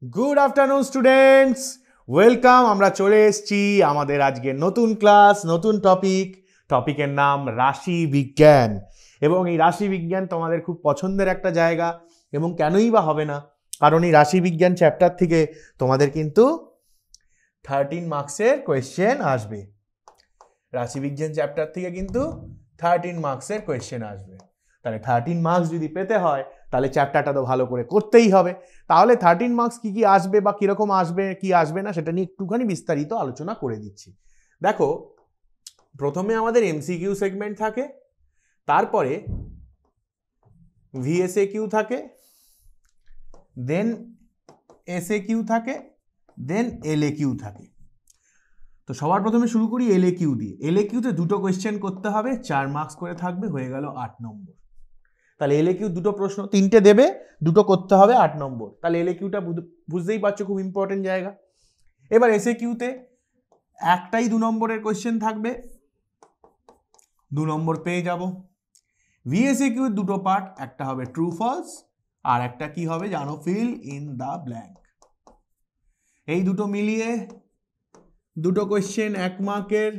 Good afternoon students, welcome. আমরা চলে এসেছি আমাদের আজকে নতুন ক্লাস, নতুন টপিকের নাম রাশি বিজ্ঞান। এবং এই রাশি বিজ্ঞান তোমাদের খুব পছন্দের একটা জায়গা, এবং কেনই বা হবে না, কারণ এই রাশি বিজ্ঞান চ্যাপ্টার থেকে তোমাদের কিন্তু 13 মার্কসের কোয়েশ্চেন আসবে। রাশি বিজ্ঞান চ্যাপ্টার থেকে কিন্তু 13 মার্কসের কোয়েশ্চেন আসবে। তাহলে 13 মার্কস যদি পেতে হয় তাহলে চ্যাপ্টারটা তো ভালো করে করতেই হবে। তাহলে 13 মার্কস কি কি আসবে বা কিরকম আসবে কি আসবে না সেটা নিয়ে একটুখানি বিস্তারিত আলোচনা করে দিচ্ছি। দেখো, প্রথমে আমাদের এমসিকিউ সেগমেন্ট থাকে, তারপরে ভিএসএ কিউ থাকে, দেন এসএ কিউ থাকে, দেন এলএ কিউ থাকে। তো সবার প্রথমে শুরু করি এলএ কিউ দিয়ে। এলএ কিউতে দুটো কোয়েশ্চেন করতে হবে, 4 মার্কস করে থাকবে, হয়ে গেল 8 নম্বর। তাহলে এলএ কিউ দুটো প্রশ্ন, তিনটে দেবে, দুটো করতে হবে, 8 নম্বর। তাহলে এলএ কিউটা বুঝতেই পারছো খুব ইম্পর্টেন্ট জায়গা। এবার এসএ কিউতে একটাই 2 নম্বরের কোয়েশ্চেন থাকবে, 2 নম্বর পেয়ে যাব। ভিএসএ কিউ দুটো পার্ট, একটা হবে ট্রু ফলস আর একটা কি হবে জানো, ফিল ইন দ্য ব্ল্যাঙ্ক। এই দুটো মিলিয়ে দুটো কোয়েশ্চেন 1 মার্কের,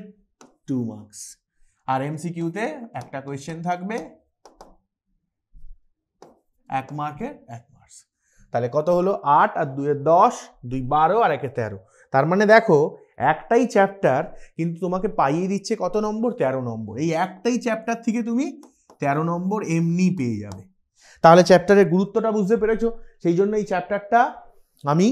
2 মার্কস। আর এমসিকিউতে একটা কোয়েশ্চেন থাকবে 1 মার্কের, 1 মার্কস। তাহলে কত হলো? 8 আর 2 10, 2 12 আর 1 13। তার মানে দেখো, একটাই চ্যাপ্টার কিন্তু তোমাকে পাইয়ে দিচ্ছে কত নম্বর? 13 নম্বর। এই একটাই চ্যাপ্টার থেকে তুমি 13 নম্বর এমনি পেয়ে যাবে। তাহলে চ্যাপ্টারের গুরুত্বটা বুঝতে পেরেছো? সেই জন্য এই চ্যাপ্টারটা আমি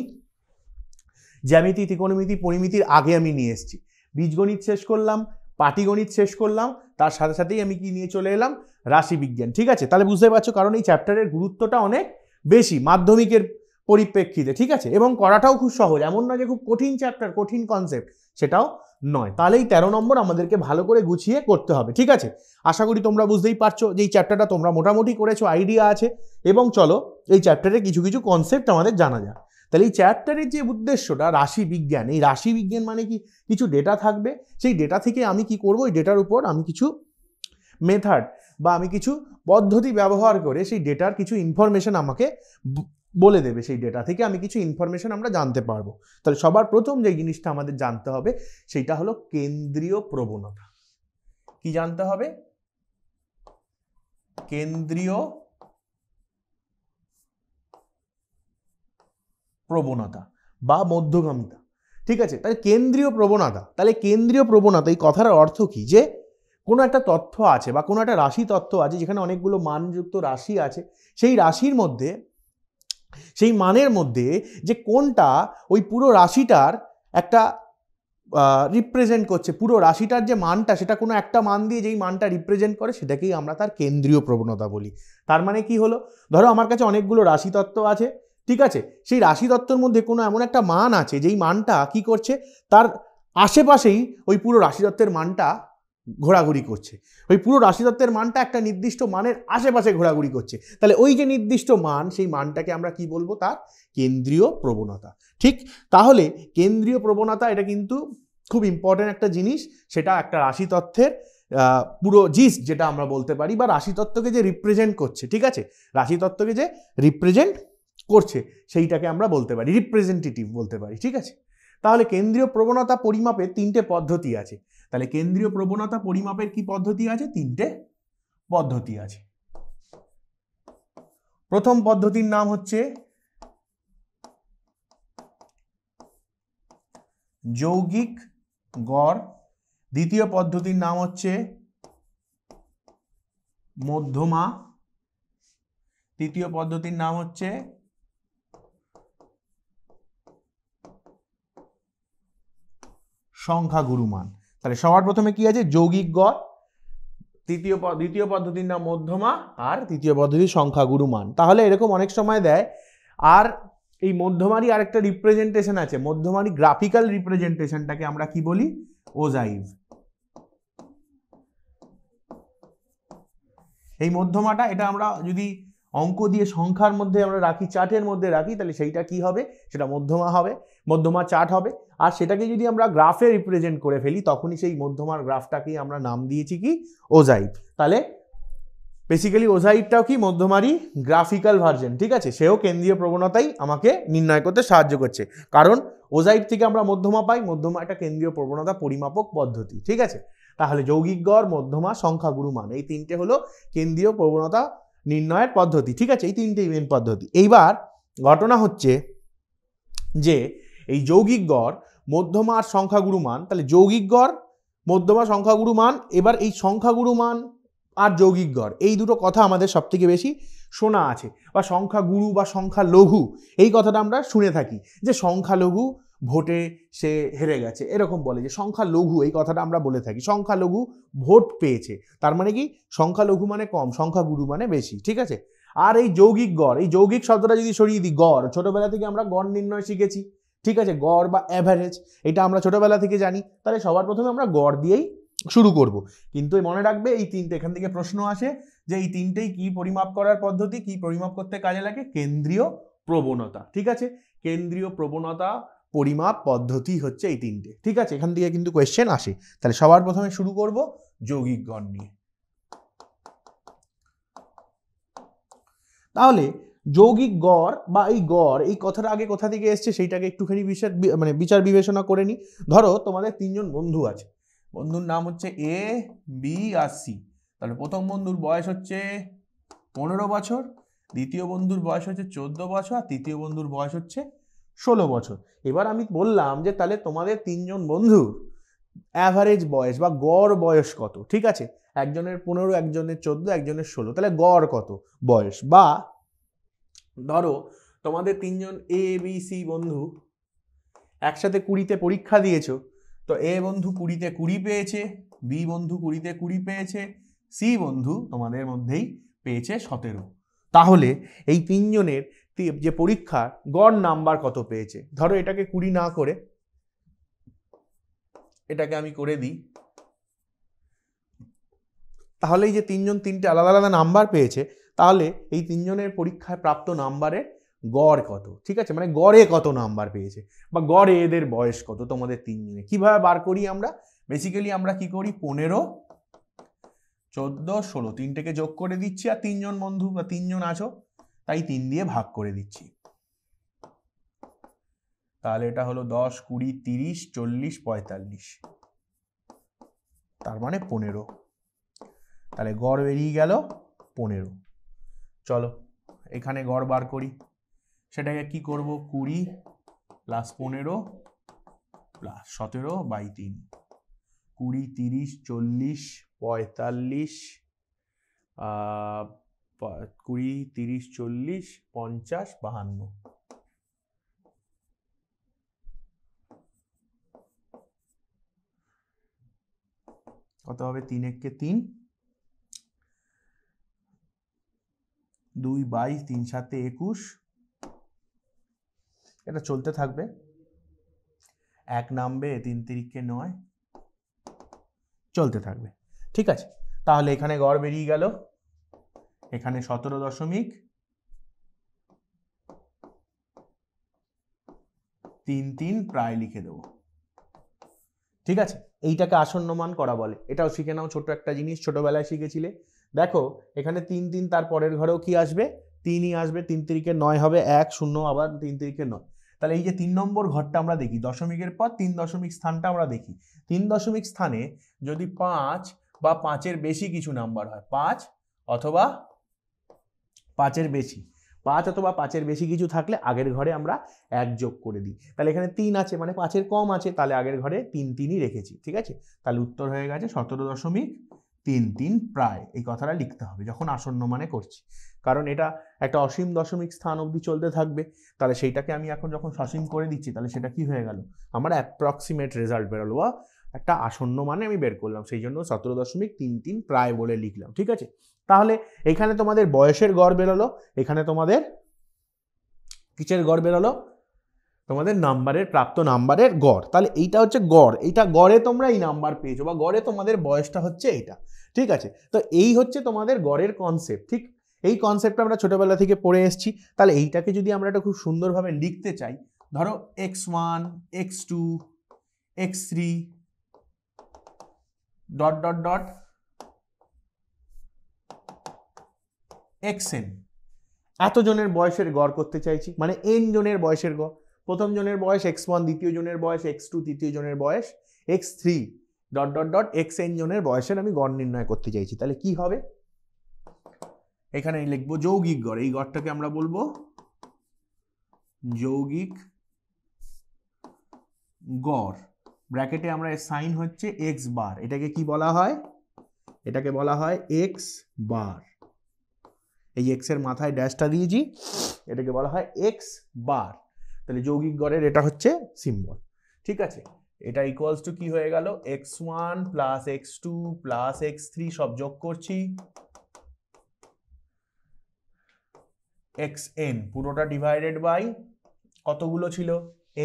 জ্যামিতি, ত্রিকোণমিতি, পরিমিতির আগে আমি নিয়ে এসেছি। বীজগণিত শেষ করলাম, পাটিগণিত শেষ করলাম, তার সাথে সাথেই আমি কি নিয়ে চলে এলাম? রাশি বিজ্ঞান। ঠিক আছে, তাহলে বুঝতে পারছো, কারণ এই চ্যাপ্টারের গুরুত্বটা অনেক বেশি মাধ্যমিকের পরিপ্রেক্ষিতে। ঠিক আছে, এবং করাটাও খুব সহজ, এমন না যে খুব কঠিন চ্যাপ্টার, কঠিন কনসেপ্ট, সেটাও নয়। তাহলে এই 13 নম্বর আমাদেরকে ভালো করে গুছিয়ে করতে হবে। ঠিক আছে, আশা করি তোমরা বুঝতেই পারছো যে এই চ্যাপ্টারটা তোমরা মোটামুটি করেছো, আইডিয়া আছে। এবং চলো এই চ্যাপ্টারে কিছু কিছু কনসেপ্ট আমাদের জানা যায়। তাহলে এই চ্যাপ্টারের যে উদ্দেশ্যটা রাশি বিজ্ঞান, এই রাশি বিজ্ঞান মানে কি, কিছু ডেটা থাকবে, সেই ডেটা থেকে আমি কি করব, এই ডেটার উপর আমি কিছু মেথড বা আমি কিছু পদ্ধতি ব্যবহার করে সেই ডেটার কিছু ইনফরমেশন আমাকে বলে দেবে। সেই ডেটা থেকে আমি কিছু ইনফরমেশন আমরা জানতে পারবো। তাহলে সবার প্রথম যে জিনিসটা আমাদের জানতে হবে সেটা হলো কেন্দ্রীয় প্রবণতা। কি জানতে হবে? কেন্দ্রীয় প্রবণতা বা মধ্যগামিতা। ঠিক আছে, তাহলে কেন্দ্রীয় প্রবণতা, তাহলে কেন্দ্রীয় প্রবণতা এই কথার অর্থ কি? যে কোনো একটা তথ্য আছে বা কোনো একটা রাশি তত্ত্ব আছে যেখানে অনেকগুলো মানযুক্ত রাশি আছে, সেই রাশির মধ্যে, সেই মানের মধ্যে যে কোনটা ওই পুরো রাশিটার একটা রিপ্রেজেন্ট করছে, পুরো রাশিটার যে মানটা সেটা কোনো একটা মান দিয়ে যেই মানটা রিপ্রেজেন্ট করে, সেটাকেই আমরা তার কেন্দ্রীয় প্রবণতা বলি। তার মানে কি হলো, ধরো আমার কাছে অনেকগুলো রাশি তত্ত্ব আছে, ঠিক আছে, সেই রাশি তত্ত্বের মধ্যে কোনো এমন একটা মান আছে যেই মানটা কি করছে, তার আশেপাশেই ওই পুরো রাশি তত্ত্বের মানটা ঘোরাঘুরি করছে। ওই পুরো রাশি তত্ত্বের মানটা একটা নির্দিষ্ট মানের আশেপাশে ঘোরাঘুরি করছে। তাহলে ওই যে নির্দিষ্ট মান, সেই মানটাকে আমরা কি বলবো? তার কেন্দ্রীয় প্রবণতা। ঠিক, তাহলে কেন্দ্রীয় প্রবণতা এটা কিন্তু খুব ইম্পর্টেন্ট একটা জিনিস। সেটা একটা রাশি তত্ত্বের পুরো জিস্ট যেটা আমরা বলতে পারি, বা রাশি তত্ত্বকে যে রিপ্রেজেন্ট করছে। ঠিক আছে, রাশি তত্ত্বকে যে রিপ্রেজেন্ট করছে সেইটাকে আমরা বলতে পারি, রিপ্রেজেন্টেটিভ বলতে পারি। ঠিক আছে, তাহলে কেন্দ্রীয় প্রবণতা পরিমাপের 3টে পদ্ধতি আছে। তাহলে কেন্দ্রীয় প্রবণতা পরিমাপের কি পদ্ধতি আছে? 3টে পদ্ধতি আছে। প্রথম পদ্ধতির নাম হচ্ছে যৌগিক গড়, দ্বিতীয় পদ্ধতির নাম হচ্ছে মধ্যমা, তৃতীয় পদ্ধতির নাম হচ্ছে সংখ্যাগুরু মান। তাহলে সবার প্রথমে কি আছে? যৌগিক গড়, দ্বিতীয় পদ্ধতির নাম মধ্যমা, আর তৃতীয় পদ্ধতি সংখ্যাগুরু মান। তাহলে এরকম অনেক সময় দেয়। আর এই মধ্যমারই আরেকটা রিপ্রেজেন্টেশন আছে, মধ্যমারই গ্রাফিক্যাল রিপ্রেজেন্টেশনটাকে আমরা কি বলি? ওজাইভ। এই মধ্যমাটা, এটা আমরা যদি অঙ্ক দিয়ে সংখ্যার মধ্যে আমরা রাখি, চার্টের মধ্যে রাখি, তাহলে সেইটা কি হবে? সেটা মধ্যমা হবে, মধ্যমা চার্ট হবে। আর সেটাকে যদি আমরা গ্রাফে রিপ্রেজেন্ট করে ফেলি, তখনই সেই মধ্যমার গ্রাফটাকেই আমরা নাম দিয়েছি কি? ওজাইভ। তাহলে বেসিক্যালি ওজাইটটাও কি মধ্যমারই গ্রাফিক্যাল ভার্জন, ঠিক আছে, সেও কেন্দ্রীয় প্রবণতাই আমাকে নির্ণয় করতে সাহায্য করছে, কারণ ওজাইট থেকে আমরা মধ্যমা পাই, মধ্যমা একটা কেন্দ্রীয় প্রবণতা পরিমাপক পদ্ধতি, ঠিক আছে। তাহলে যৌগিক গড়, মধ্যমা, সংখ্যাগুরু মান, এই তিনটে হলো কেন্দ্রীয় প্রবণতা নির্ণয়ের পদ্ধতি, ঠিক আছে, এই তিনটেই মেন পদ্ধতি। এইবার ঘটনা হচ্ছে যে এই যৌগিক গড়, মধ্যমা আর সংখ্যাগুরু মান, তাহলে যৌগিক গড়, মধ্যমা, সংখ্যাগুরু মান, এবার এই সংখ্যাগুরু মান আর যৌগিক গড় এই দুটো কথা আমাদের সব থেকে বেশি শোনা আছে, বা সংখ্যাগুরু বা সংখ্যালঘু এই কথাটা আমরা শুনে থাকি, যে সংখ্যালঘু ভোটে সে হেরে গেছে, এরকম বলে, যে সংখ্যালঘু এই কথাটা আমরা বলে থাকি, সংখ্যালঘু ভোট পেয়েছে, তার মানে কি সংখ্যালঘু মানে কম, সংখ্যাগুরু মানে বেশি, ঠিক আছে। আর এই যৌগিক গড়, এই যৌগিক শব্দটা যদি সরিয়ে দিই, গড়, ছোটবেলা থেকে আমরা গড় নির্ণয় শিখেছি, ঠিক আছে, গড় বা অ্যাভারেজ এটা আমরা ছোটবেলা থেকে জানি, তাহলে সবার প্রথমে আমরা গড় দিয়েই শুরু করব। কিন্তু মনে রাখবে এই তিনটে, এখান থেকে প্রশ্ন আসে যে এই তিনটেই কি পরিমাপ করার পদ্ধতি, কি পরিমাপ করতে কাজে লাগে, কেন্দ্রীয় প্রবণতা, ঠিক আছে, কেন্দ্রীয় প্রবণতা পরিমাপ পদ্ধতি হচ্ছে এই তিনটে, ঠিক আছে, এখান থেকে কিন্তু কোয়েশ্চেন আসে। তাহলে সবার প্রথমে শুরু করব যৌগিক গড় নিয়ে। তাহলে যৌগিক গড় বা এই গড় এই কথাটা আগে কোথা থেকে এসছে সেইটাকে একটুখানি বিচার বিবেচনা করে নি। ধরো তোমাদের তিনজন বন্ধু আছে, বন্ধুর নাম হচ্ছে এ, বি আর সি। তাহলে প্রথম বন্ধুর বয়স হচ্ছে 15 বছর, দ্বিতীয় বন্ধুর বয়স হচ্ছে 14 বছর, আর তৃতীয় বন্ধুর বয়স হচ্ছে 16 বছর। এবার আমি বললাম যে তাহলে তোমাদের তিনজন বন্ধুর অ্যাভারেজ বয়স বা গড় বয়স কত, ঠিক আছে, একজনের 15, একজনের 14, একজনের 16, তাহলে গড় কত বয়স, বা ধরো তোমাদের তিনজন এ, বি, সি বন্ধু একসাথে 20তে পরীক্ষা দিয়েছো, তো এ বন্ধু 20তে 20 পেয়েছে, বি বন্ধু 20তে 20 পেয়েছে, সি বন্ধু তোমাদের মধ্যেই পেয়েছে 17। তাহলে এই তিনজনের যে পরীক্ষার গড় নাম্বার কত পেয়েছে, ধরো এটাকে 20 না করে এটাকে আমি করে দিই, তাহলে এই যে তিনজন তিনটে আলাদা আলাদা নাম্বার পেয়েছে, তাহলে এই তিনজনের পরীক্ষায় প্রাপ্ত নাম্বারের গড় কত, ঠিক আছে, মানে গড়ে কত নাম্বার পেয়েছে, বা গড়ে এদের বয়স কত তোমাদের তিনজনে, কিভাবে বার করি আমরা, বেসিক্যালি আমরা কি করি, 15, 14, 16 তিনটেকে যোগ করে দিচ্ছি, আর তিনজন বন্ধু বা তিনজন আছো তাই 3 দিয়ে ভাগ করে দিচ্ছি, তাহলে এটা হলো 10, 20, 30, 40, 45, তার মানে 15, তাহলে গড় বেরিয়ে গেল 15। চলো এখানে গড় বার করি, সেটাকে কি করব, 20 প্লাস 15 প্লাস 17/3, 20, 30, 40, 45, 20, 30, 40, 50, 52, কত হবে, 3 একে 3, 2, 22, 3, 7, 21, এটা চলতে থাকবে, 1 নামবে, 3 তিরিকে 9, চলতে থাকবে, ঠিক আছে। তাহলে এখানে গড় বেরিয়ে গেল, এখানে 17.33 প্রায় লিখে দেবো, ঠিক আছে। এইটাকে আসন্ন মান করা বলে, এটাও শিখে নাও, ছোট একটা জিনিস ছোটবেলায় শিখেছিলে। দেখো এখানে 3 3, তার পরের ঘরেও কি আসবে, 3ই আসবে, 3 তিরিকে 9 হবে, 1 0, আবার 3 তিরিকে 9, তাহলে এই যে 3 নম্বর ঘরটা আমরা দেখি, দশমিকের পর 3 দশমিক স্থানটা আমরা দেখি, 3 দশমিক স্থানে যদি 5 বা 5-এর বেশি কিছু নাম্বার হয়, 5 অথবা 5-এর বেশি, 5 অথবা 5-এর বেশি কিছু থাকলে আগের ঘরে আমরা 1 যোগ করে দিই, তাহলে এখানে 3 আছে মানে 5-এর কম আছে, তাহলে আগের ঘরে 3 3ই রেখেছি, ঠিক আছে। তাহলে উত্তর হয়ে গেছে 17.33 প্রায়, এই কথাটা লিখতে হবে যখন আসন্ন মানে করছি, কারণ এটা একটা অসীম দশমিক স্থান অবধি চলতে থাকবে, তাহলে সেইটাকে আমি এখন যখন সসীম করে দিচ্ছি, তাহলে সেটা কি হয়ে গেল, আমার অ্যাপ্রক্সিমেট রেজাল্ট বেরোলো, বা একটা আসন্ন মানে আমি বের করলাম, সেই জন্য 17.33 প্রায় বলে লিখলাম, ঠিক আছে। তাহলে এখানে তোমাদের বয়সের গড় বেরোলো, এখানে তোমাদের কিসের গড় বেরোলো, তোমাদের নাম্বারের প্রাপ্ত নাম্বারের গড়, তাহলে এইটা হচ্ছে গড়, এইটা গড়ে তোমরা এই নাম্বার পেয়েছো, বা গড়ে তোমাদের বয়সটা হচ্ছে এইটা, ঠিক আছে। তো এই হচ্ছে তোমাদের গড়ের কনসেপ্ট, ঠিক, এই কনসেপ্টটা আমরা ছোটবেলা থেকে পড়ে এসেছি। তাহলে এইটাকে যদি আমরা একটা খুব সুন্দরভাবে লিখতে চাই, ধরো x1, x2, x3 dot dot dot xn, এত জনের বয়সের গড় করতে চাইছি, মানে n জনের বয়সের গড়। প্রথম জনের বয়স x1, দ্বিতীয় জনের বয়স x2, তৃতীয় জনের বয়স x3 ... xn জনের বয়সের আমি গড় নির্ণয় করতে চাইছি। তাহলে কি হবে, এখানে লিখবো যৌগিক গড়, এই গড়টাকে আমরা বলবো যৌগিক গড়। ব্র্যাকেটে আমরা সাইন হচ্ছে x বার, এটাকে কি বলা হয়, এটাকে বলা হয় x বার। এই x এর মাথায় ড্যাশটা দিয়েছি, এটাকে বলা হয় x বার। তাহলে যৌগিক গড়ের এটা হচ্ছে সিম্বল, ঠিক আছে। এটা ইকুয়ালস টু কি হয়ে গেল, x1 plus x2 plus x3 সব যোগ করছি, xn পুরোটা ডিভাইডেড বাই কতগুলো ছিল,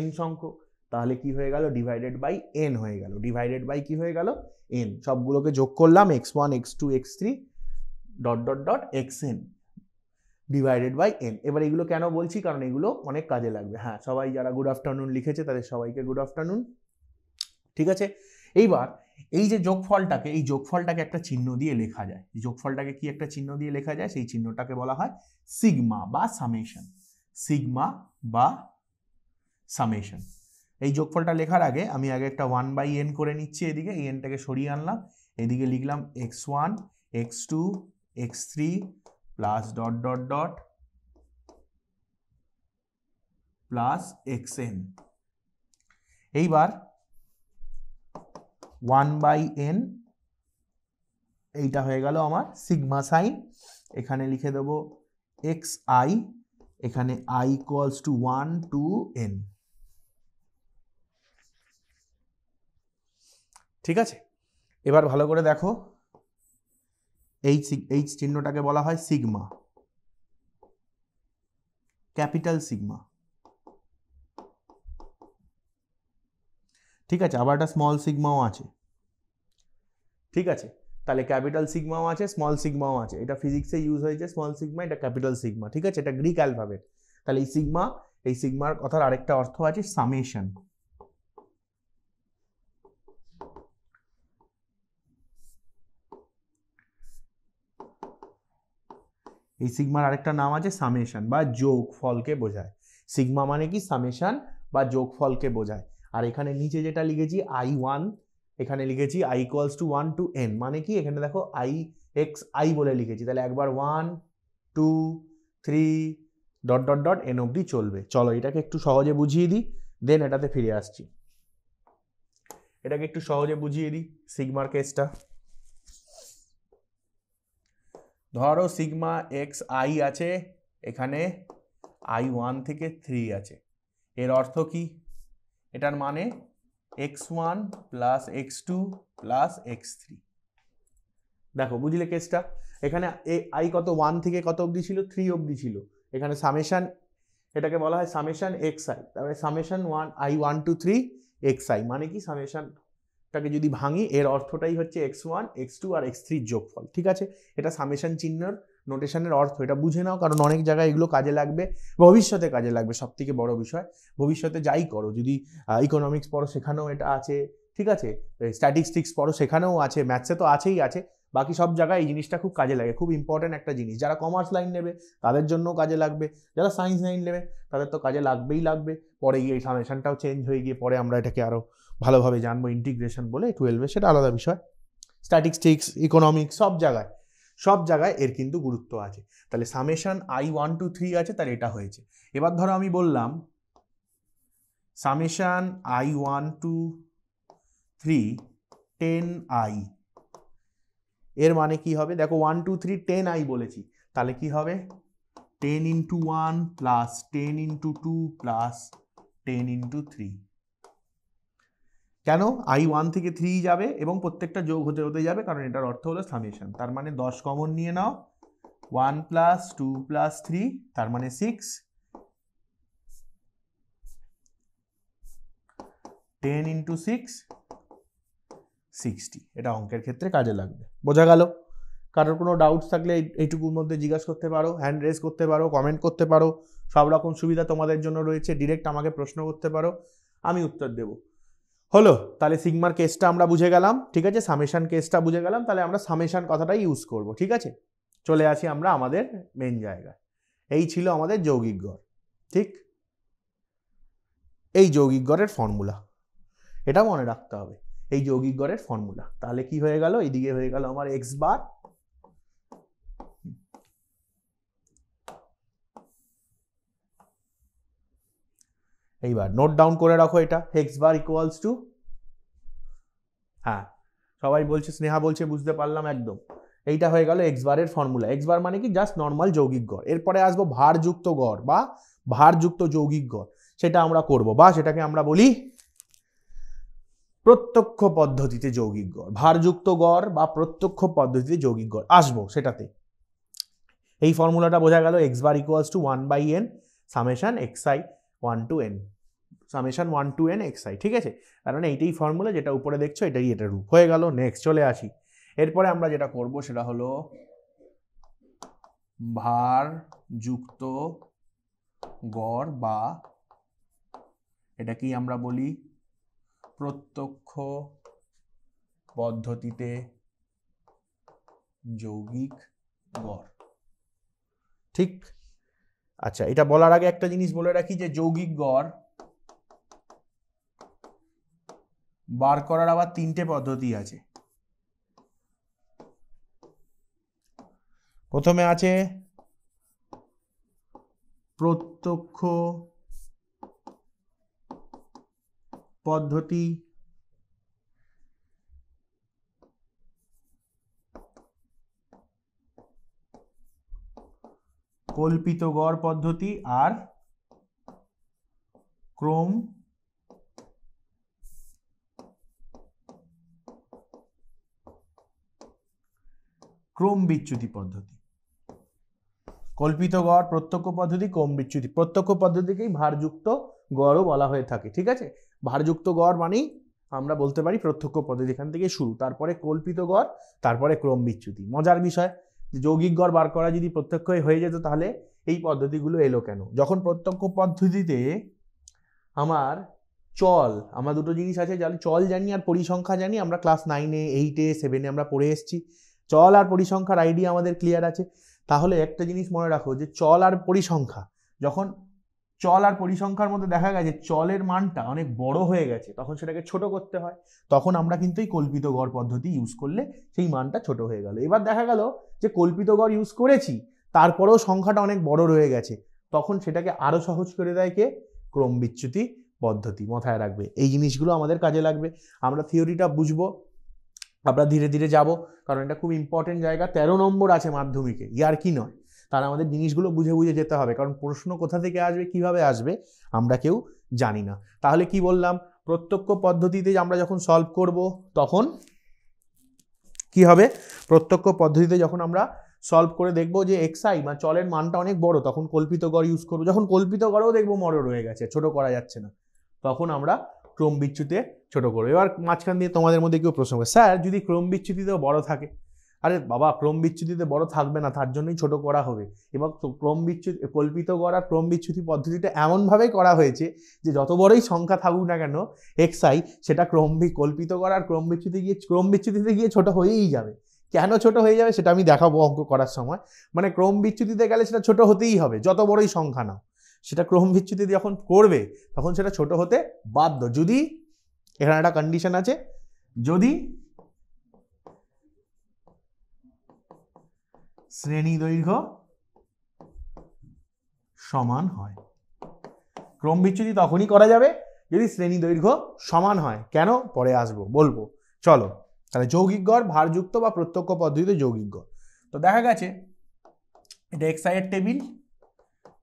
n সংখ্যক, তাহলে কি হয়ে গেল, ডিভাইডেড বাই n হয়ে গেল, ডিভাইডেড বাই কি হয়ে গেল, n। সবগুলোকে যোগ করলাম, x1 x2 x3 ... xn divided by n। এবার এগুলো কেন বলছি, কারণ এগুলো অনেক কাজে লাগবে। হ্যাঁ, সবাই যারা গুড আফটারনুন লিখেছে তাদের সবাইকে গুড আফটারনুন, ঠিক আছে। এইবার এই যে যোগফলটাকে, এই যোগফলটাকে একটা চিহ্ন দিয়ে লেখা যায়, যোগফলটাকে কি একটা চিহ্ন দিয়ে লেখা যায়, সেই চিহ্নটাকে বলা হয় সিগমা বা সামেশন, সিগমা বা সামেশন। এই যোগফলটা লেখার আগে আমি আগে একটা 1/n করে নিচ্ছি, এদিকে এই nটাকে সরিয়ে আনলাম, এদিকে লিখলাম x1 x2 x3 plus ... plus xn। এইবার 1/n এইটা হয়ে গেল আমার সিগমা সাইন, এখানে লিখে দেব xi, এখানে i equals to 1 to n, ঠিক আছে। এবার ভালো করে দেখো, এই চিহ্নটাকে বলা হয় সিগমা, ক্যাপিটাল সিগমা, ঠিক আছে। আবার একটা স্মল সিগমাও আছে, ঠিক আছে। তাহলে ক্যাপিটাল সিগমাও আছে, স্মল সিগমাও আছে, এটা ফিজিক্সে ইউজ হয়েছে স্মল সিগমা, এটা ক্যাপিটাল সিগমা, ঠিক আছে। এটা গ্রিক অ্যালফাবেট। তাহলে এই সিগমা, এই সিগমার কথার আরেকটা অর্থ আছে সামেশন, এই সিগমার আরেকটা নাম আছে সামেশন বা যোগফলকে বোঝায়। সিগমা মানে কি, সামেশন বা যোগফলকে বোঝায়। আর এখানে নিচে যেটা লিখেছি i1, এখানে লিখেছি i equals to 1 to n, মানে কি, এখানে দেখো i x i বলে লিখেছি, তাহলে একবার 1 2 3 ... n অবধি চলবে। চলো এটাকে একটু সহজে বুঝিয়ে দিই, দেন এটাতে ফিরে আসছি। এটাকে একটু সহজে বুঝিয়ে দিই সিগমার কেসটা। ধরো সিগমা এক্স আই আছে, এখানে i1 থেকে 3 আছে, এর অর্থ কি, এটার মানে x1 plus x2 plus x3। দেখো বুঝলে কেসটা, এখানে আই কত 1 থেকে কত অবধি ছিল, 3 অবধি ছিল, এখানে সামেশন, এটাকে বলা হয় সামেশন xi, তারপরে সামেশন i1 to 3 xi, মানে কি, সামেশনটাকে যদি ভাঙি এর অর্থটাই হচ্ছে x1 x2 আর x3 যোগফল, ঠিক আছে। এটা সামেশন চিহ্নের নোটেশনের অর্থ, এটা বুঝে নাও, কারণ অনেক জায়গায় এগুলো কাজে লাগবে, ভবিষ্যতে কাজে লাগবে। সব থেকে বড় বিষয়, ভবিষ্যতে যাই করো, যদি ইকোনমিক্স পড়ো সেখানেও এটা আছে, ঠিক আছে, স্ট্যাটিস্টিক্স পড়ো সেখানেও আছে, ম্যাথসে তো আছেই আছে, বাকি সব জায়গায় এই জিনিসটা খুব কাজে লাগে, খুব ইম্পর্টেন্ট একটা জিনিস। যারা কমার্স লাইন নেবে তাদের জন্য কাজে লাগবে, যারা সায়েন্স লাইন নেবে তাদের তো কাজে লাগবেই লাগবে। পরে গিয়ে এই সামেশনটাও চেঞ্জ হয়ে গিয়ে পরে আমরা এটাকে আরও ভালোভাবে জানবো, ইন্টিগ্রেশন বলে 12-এ, সেটা আলাদা বিষয়। স্ট্যাটিস্টিক্স, ইকোনমিক্স সব জায়গায় এর কিন্তু গুরুত্ব আছে। তাহলে সামেশন i1 to 3 আছে, তাহলে এটা হয়েছে। এবার ধরো আমি বললাম সামেশন i1 to 3 10i, এর মানে কি হবে, দেখো 1 2 3 10i বলেছি, তাহলে কি হবে 10 into 1 plus 10 into 2 plus 10 into 3। কেন, i1 থেকে 3 যাবে এবং প্রত্যেকটা যোগ হতে হতে যাবে, কারণ এটার অর্থ হলো সামেশন। তার মানে 10 কমন নিয়ে নাও, 1 প্লাস 2 প্লাস 3, তার মানে 6, 10 into 6 60। এটা অঙ্কের ক্ষেত্রে কাজে লাগবে, বোঝা গেল। কারোর কোনো ডাউটস থাকলে এইটুকুর মধ্যে জিজ্ঞাসা করতে পারো, হ্যান্ড রেজ করতে পারো, কমেন্ট করতে পারো, সব রকম সুবিধা তোমাদের জন্য রয়েছে। ডিরেক্ট আমাকে প্রশ্ন করতে পারো, আমি উত্তর দেব। হলো, তাহলে সিগমার কেসটা আমরা বুঝে গেলাম, ঠিক আছে, সামেশন কেসটা বুঝে গেলাম, তাহলে আমরা সামেশন কথাটাই ইউজ করব, ঠিক আছে। চলে আসি আমরা আমাদের মেন জায়গায়। এই ছিল আমাদের যৌগিক গড়, ঠিক? এই যৌগিক গড়ের ফর্মুলা, এটা মনে রাখতে হবে, এই যৌগিক গড়ের ফর্মুলা। তাহলে কি হয়ে গেল, এইদিকে হয়ে গেল আমার এক্স বার, এইবার নোট ডাউন করে রাখো এটা, এক্স বার ইকুয়ালস টু, হ্যাঁ সবাই বলছে, স্নেহা বলছে বুঝতে পারলাম একদম, এইটা হয়ে গেল এক্স বারের ফর্মুলা। এক্স বার মানে কি, জাস্ট নর্মাল যৌগিক গড়। এরপরে আসবো ভারযুক্ত গড় বা ভারযুক্ত যৌগিক গড়, সেটা আমরা করব, বা সেটাকে আমরা বলি প্রত্যক্ষ পদ্ধতিতে যৌগিক গড়। ভারযুক্ত গড় বা প্রত্যক্ষ পদ্ধতিতে যৌগিক গড় আসবো সেটাতে। এই ফর্মুলাটা বোঝা গেল, x bar equals two 1/n summation xi 1 to n, summation 1 to n xi, ঠিক আছে? তার মানে এইটাই ফর্মুলা, যেটা উপরে দেখছো এটাই এটা রূপ হয়ে গেল। নেক্সট চলে আসি, এরপরে আমরা যেটা করব সেটা হলো ভারযুক্ত গড় বা এটা কি আমরা বলি প্রত্যক্ষ পদ্ধতিতে যৌগিক গড়, ঠিক? আচ্ছা, এটা বলার আগে একটা জিনিস বলে রাখি যে যৌগিক গড় বার করার আবার তিনটে পদ্ধতি আছে। প্রথমে আছে প্রত্যক্ষ পদ্ধতি, কল্পিত গড় পদ্ধতি, আর ক্রম বিচ্যুতি পদ্ধতি। কল্পিত গড়, প্রত্যক্ষ পদ্ধতি, ক্রম বিচ্যুতি। প্রত্যক্ষ পদ্ধতিকেই ভারযুক্ত গড়ও বলা হয়ে থাকে, ঠিক আছে? ভারযুক্ত গড় মানেই আমরা বলতে পারি প্রত্যক্ষ পদ্ধতি, এখান থেকে শুরু, তারপরে কল্পিত গড়, তারপরে ক্রম বিচ্যুতি। মজার বিষয়, যৌগিক গড় বার করা যদি প্রত্যক্ষই হয়ে যেত তাহলে এই পদ্ধতিগুলো এলো কেন? যখন প্রত্যক্ষ পদ্ধতিতে আমার চল, আমরা দুটো জিনিস আছে, চল জানি আর পরিসংখ্যা জানি, আমরা ক্লাস 9-এ 8-এ 7-এ আমরা পড়ে এসেছি, চল আর পরিসংখ্যার আইডিয়া আমাদের ক্লিয়ার আছে। তাহলে একটা জিনিস মনে রাখো যে চল আর পরিসংখ্যা, যখন চল আর পরিসংখ্যার মধ্যে দেখা গেছে চলের মানটা অনেক বড় হয়ে গেছে, তখন সেটাকে ছোট করতে হয়, তখন আমরা কিন্তু এই কল্পিত গড় পদ্ধতি ইউজ করলে সেই মানটা ছোট হয়ে গেল। এবার দেখা গেল যে কল্পিত গড় ইউজ করেছি, তারপরেও সংখ্যাটা অনেক বড় রয়ে গেছে, তখন সেটাকে আরো সহজ করে দেয় কে? ক্রম বিচ্যুতি পদ্ধতি। মাথায় রাখবে, এই জিনিসগুলো আমাদের কাজে লাগবে। আমরা থিওরিটা বুঝবো, আমরা ধীরে ধীরে যাব, কারণ এটা খুব ইম্পর্টেন্ট জায়গা। 13 নম্বর আছে মাধ্যমিকে, ইয়ার কি নয়, তার আমাদের জিনিসগুলো বুঝে বুঝে যেতে হবে, কারণ প্রশ্ন কোথা থেকে আসবে, কিভাবে আসবে আমরা কেউ জানি না। তাহলে কি বললাম, প্রত্যক্ষ পদ্ধতিতে আমরা যখন সলভ করব তখন কি হবে, প্রত্যক্ষ পদ্ধতিতে যখন আমরা সলভ করে দেখবো যে xi বা চলের মানটা অনেক বড়, তখন কল্পিত গড় ইউজ করবো। যখন কল্পিত গড়ও দেখবো বড় রয়ে গেছে, ছোট করা যাচ্ছে না, তখন আমরা ক্রম বিচ্যুতিতে ছোট করবো। এবার মাঝখান দিয়ে তোমাদের মধ্যে কেউ প্রশ্ন করে, স্যার যদি ক্রম বিচ্যুতিতেও বড় থাকে? আরে বাবা, ক্রম বিচ্যুতিতে বড় থাকবে না, তার জন্যই ছোট করা হবে। এবং ক্রম বিচ্যুতি, কল্পিত গড় আর ক্রম বিচ্যুতি পদ্ধতিটা এমনভাবেই করা হয়েছে যে যত বড়ই সংখ্যা থাকুক না কেন xi, সেটা কল্পিত গড় আর ক্রম বিচ্যুতিতে গিয়ে ছোট হয়েই যাবে। কেন ছোট হয়ে যাবে সেটা আমি দেখাবো অঙ্ক করার সময়। মানে ক্রম বিচ্যুতিতে গেলে সেটা ছোট হতেই হবে, যত বড়ই সংখ্যা নাও, সেটা ক্রম বিচ্যুতি যখন করবে তখন সেটা ছোট হতে বাধ্য। যদি, এখানে একটা কন্ডিশন আছে, যদি শ্রেণী দৈর্ঘ্য সমান হয়। ক্রম বিচ্যুতি তখনই করা যাবে যদি শ্রেণী দৈর্ঘ্য সমান হয়। কেন, পরে আসবো, বলবো। চলো তাহলে যৌগিক গড় ভারযুক্ত বা প্রত্যক্ষ পদ্ধতিতে যৌগিক গড়। তো দেখা গেছে এটা xi এর টেবিল,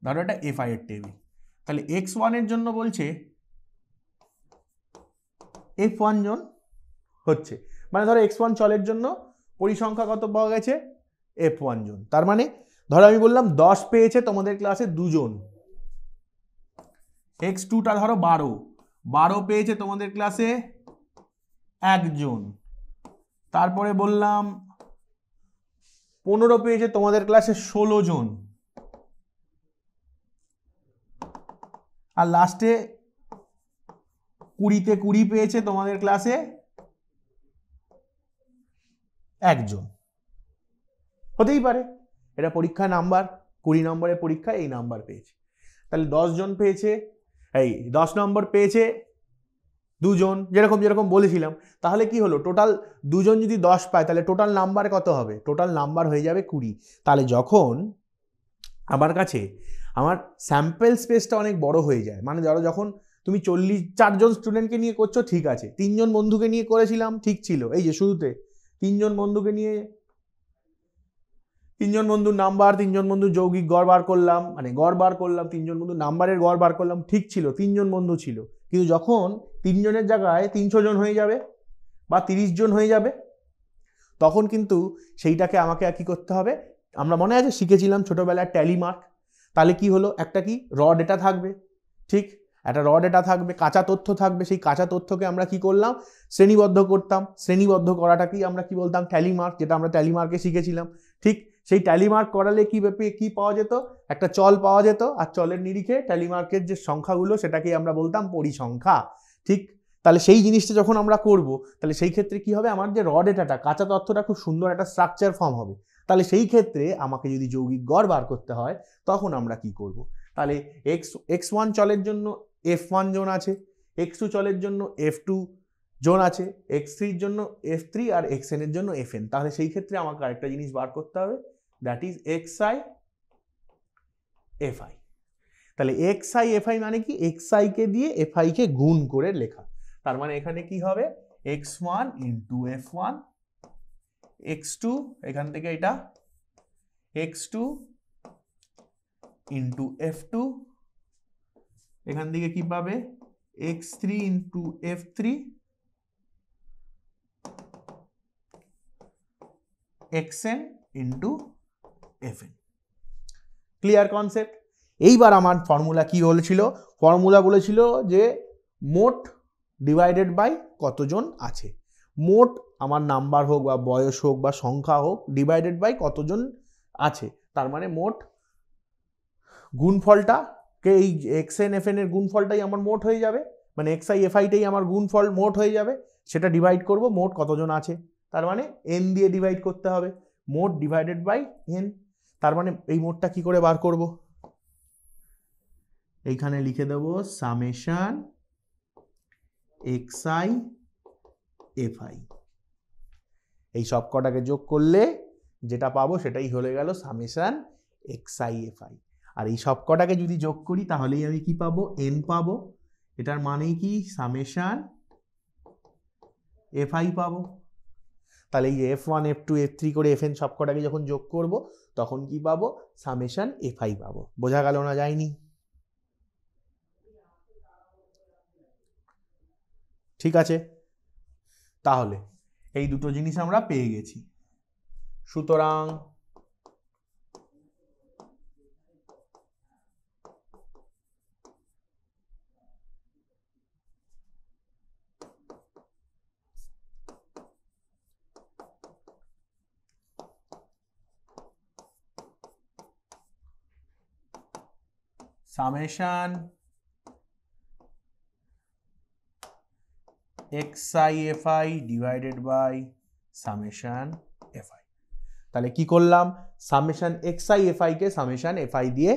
ধরো এটা fi এর টেবিল। তাহলে x1 এর জন্য বলছে f1 জন হচ্ছে, মানে ধরো x1 চলের জন্য পরিসংখ্যা কত পাওয়া গেছে, f1 জন। তার মানে ধরো আমি বললাম 10 পেয়েছে তোমাদের ক্লাসে 2 জন, x2টা ধরো 12 পেয়েছে তোমাদের ক্লাসে 1 জন। তারপরে বললাম 15 পেয়েছে তোমাদের ক্লাসে 16 জন, আর লাস্টে 20-তে 20 পেয়েছে তোমাদের ক্লাসে 1 জন। হতেই পারে, এটা পরীক্ষা নাম্বার, 20 নম্বরের পরীক্ষায় এই নাম্বার পেয়েছে। তাহলে 10 জন পেয়েছে, এই 10 নম্বর পেয়েছে 2 জন, যেরকম যেরকম বলেছিলাম। তাহলে কি হলো, টোটাল 2 জন যদি 10 পায় তাহলে টোটাল নাম্বার কত হবে, টোটাল নাম্বার হয়ে যাবে 20। তাহলে যখন আমার কাছে আমার স্যাম্পল স্পেসটা অনেক বড় হয়ে যায়, মানে ধরো যখন তুমি 4 জন স্টুডেন্টকে নিয়ে করছো ঠিক আছে, 3 জন বন্ধুকে নিয়ে করেছিলাম ঠিক ছিল, এই যে শুরুতে 3 জন বন্ধুকে নিয়ে 3 জন বন্ধুর নাম্বার, 3 জন বন্ধুর যৌগিক গড় বার করলাম, মানে গড় বার করলাম, 3 জন বন্ধুর নাম্বারের গড় বার করলাম, ঠিক ছিল, 3 জন বন্ধু ছিল। কিন্তু যখন 3 জনের জায়গায় 300 জন হয়ে যাবে বা 30 জন হয়ে যাবে, তখন কিন্তু সেইটাকে আমাকে কি করতে হবে, আমরা মনে আছে শিখেছিলাম ছোটবেলায় ট্যালি মার্ক। তাহলে কি হলো, একটা কি র ডেটা থাকবে, ঠিক, একটা র ডেটা থাকবে, কাঁচা তথ্য থাকবে, সেই কাঁচা তথ্যকে আমরা কি করলাম, শ্রেণীবদ্ধ করতাম। শ্রেণীবদ্ধ করাটাকেই আমরা কি বলতাম, ট্যালি মার্ক, যেটা আমরা ট্যালি মার্কে শিখেছিলাম। ঠিক, সেই ট্যালি মার্ক করালে কি পাওয়া যেত, একটা চল পাওয়া যেত, আর চলের নিরিখে ট্যালি মার্কের যে সংখ্যাগুলো সেটাকেই আমরা বলতাম পরিসংখ্যা। ঠিক, তাহলে সেই জিনিসটা যখন আমরা করব, তাহলে সেই ক্ষেত্রে কি হবে, আমার যে র ডেটাটা, কাঁচা তথ্যটা খুব সুন্দর একটা স্ট্রাকচার ফর্ম হবে। তাহলে সেই ক্ষেত্রে আমাকে যদি যৌগিক গড় বার করতে হয়, তখন আমরা কি করব, তাহলে x1 চলের জন্য f1 জোন আছে, x2 চলের জন্য f2 জোন আছে, x3 এর জন্য f3 আর xn এর জন্য fn। তাহলে সেই ক্ষেত্রে আমাকে আরেকটা জিনিস বার করতে হবে, দ্যাট ইজ xi fi। তাহলে xi fi মানে কি, xi কে দিয়ে fi কে গুণ করে লেখা। তার মানে এখানে কি হবে, x1 ইন্টু f1, x2 এখান থেকে এটা x2 ইন্টু f2, এখান থেকে কি পাবে x3 into f3, xn into fn। Clear concept? এইবার আমার ফর্মুলা কি বলেছিল, ফর্মুলা বলেছিল যে মোট ডিভাইডেড বাই কতজন আছে, মোট আমার নাম্বার হোক বা বয়স হোক বা সংখ্যা হোক, ডিভাইডেড বাই কতজন আছে। তার মানে মোট গুণফলটা কে, এই xn fn এর গুণফলটাই আমার মোট হয়ে যাবে, মানে xi fiটাই আমার গুণফল মোট হয়ে যাবে, সেটা ডিভাইড করব মোট কতজন আছে। তার মানে n দিয়ে ডিভাইড করতে হবে, মোট ডিভাইডেড বাই n। তার মানে এই মোটটা কি করে বার করব, এইখানে লিখে দেব সামেশন xi fi। এই সব কটাকে যোগ করলে যেটা পাবো সেটাই হয়ে গেল সামেশন xi fi। আর এই সব কটাকে যদি যোগ করি তাহলেই আমি কি পাবো, n পাবো। এটার মানেই কি সামেশন fi পাবো। তাহলে এই f1 f2 f3 করে fn সব কটাকে যখন যোগ করব তখন কি পাবো, সামেশন fi পাবো। বোঝা গেল না, যায়নি? ঠিক আছে, তাহলে এই দুটো জিনিস আমরা পেয়ে গেছি। সুতরাং summation xi fi divided by summation fi। তাহলে কি করলাম, সামেশন xi fi কে সামেশন fi দিয়ে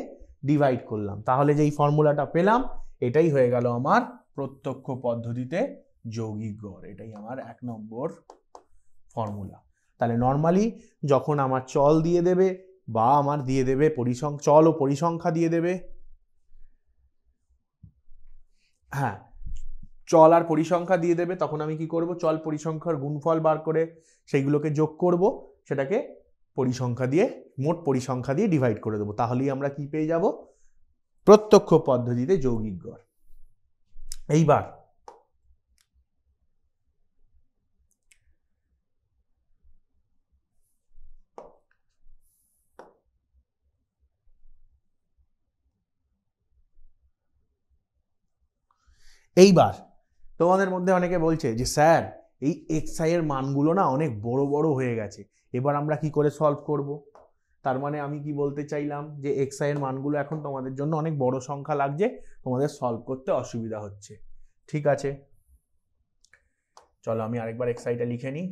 ডিভাইড করলাম, তাহলে যেই ফর্মুলাটা পেলাম এটাই হয়ে গেল আমার প্রত্যক্ষ পদ্ধতিতে যৌগিক গড়। এটাই আমার 1 নম্বর ফর্মুলা। তাহলে নর্মালি যখন আমার চল দিয়ে দেবে বা আমার দিয়ে দেবে চল ও পরিসংখ্যা দিয়ে দেবে, হ্যাঁ চল আর পরিসংখ্যা দিয়ে দেবে, তখন আমি কি করব, চল পরিসংখ্যার গুণফল বার করে সেইগুলোকে যোগ করব, সেটাকে পরিসংখ্যা দিয়ে, মোট পরিসংখ্যা দিয়ে ডিভাইড করে দেবো, তাহলেই আমরা কি পেয়ে যাব, প্রত্যক্ষ পদ্ধতিতে যৌগিক গড়। এইবার তোমাদের মধ্যে অনেকে বলছে যে স্যার এই xi এর মানগুলো না অনেক বড় বড় হয়ে গেছে, এবার আমরা কি করে সলভ করব। তার মানে আমি কি বলতে চাইলাম যে xi এর মানগুলো এখন তোমাদের জন্য অনেক বড় সংখ্যা লাগছে, তোমাদের সলভ করতে অসুবিধা হচ্ছে। ঠিক আছে, চলো আমি আরেকবার xi টা লিখে নিই,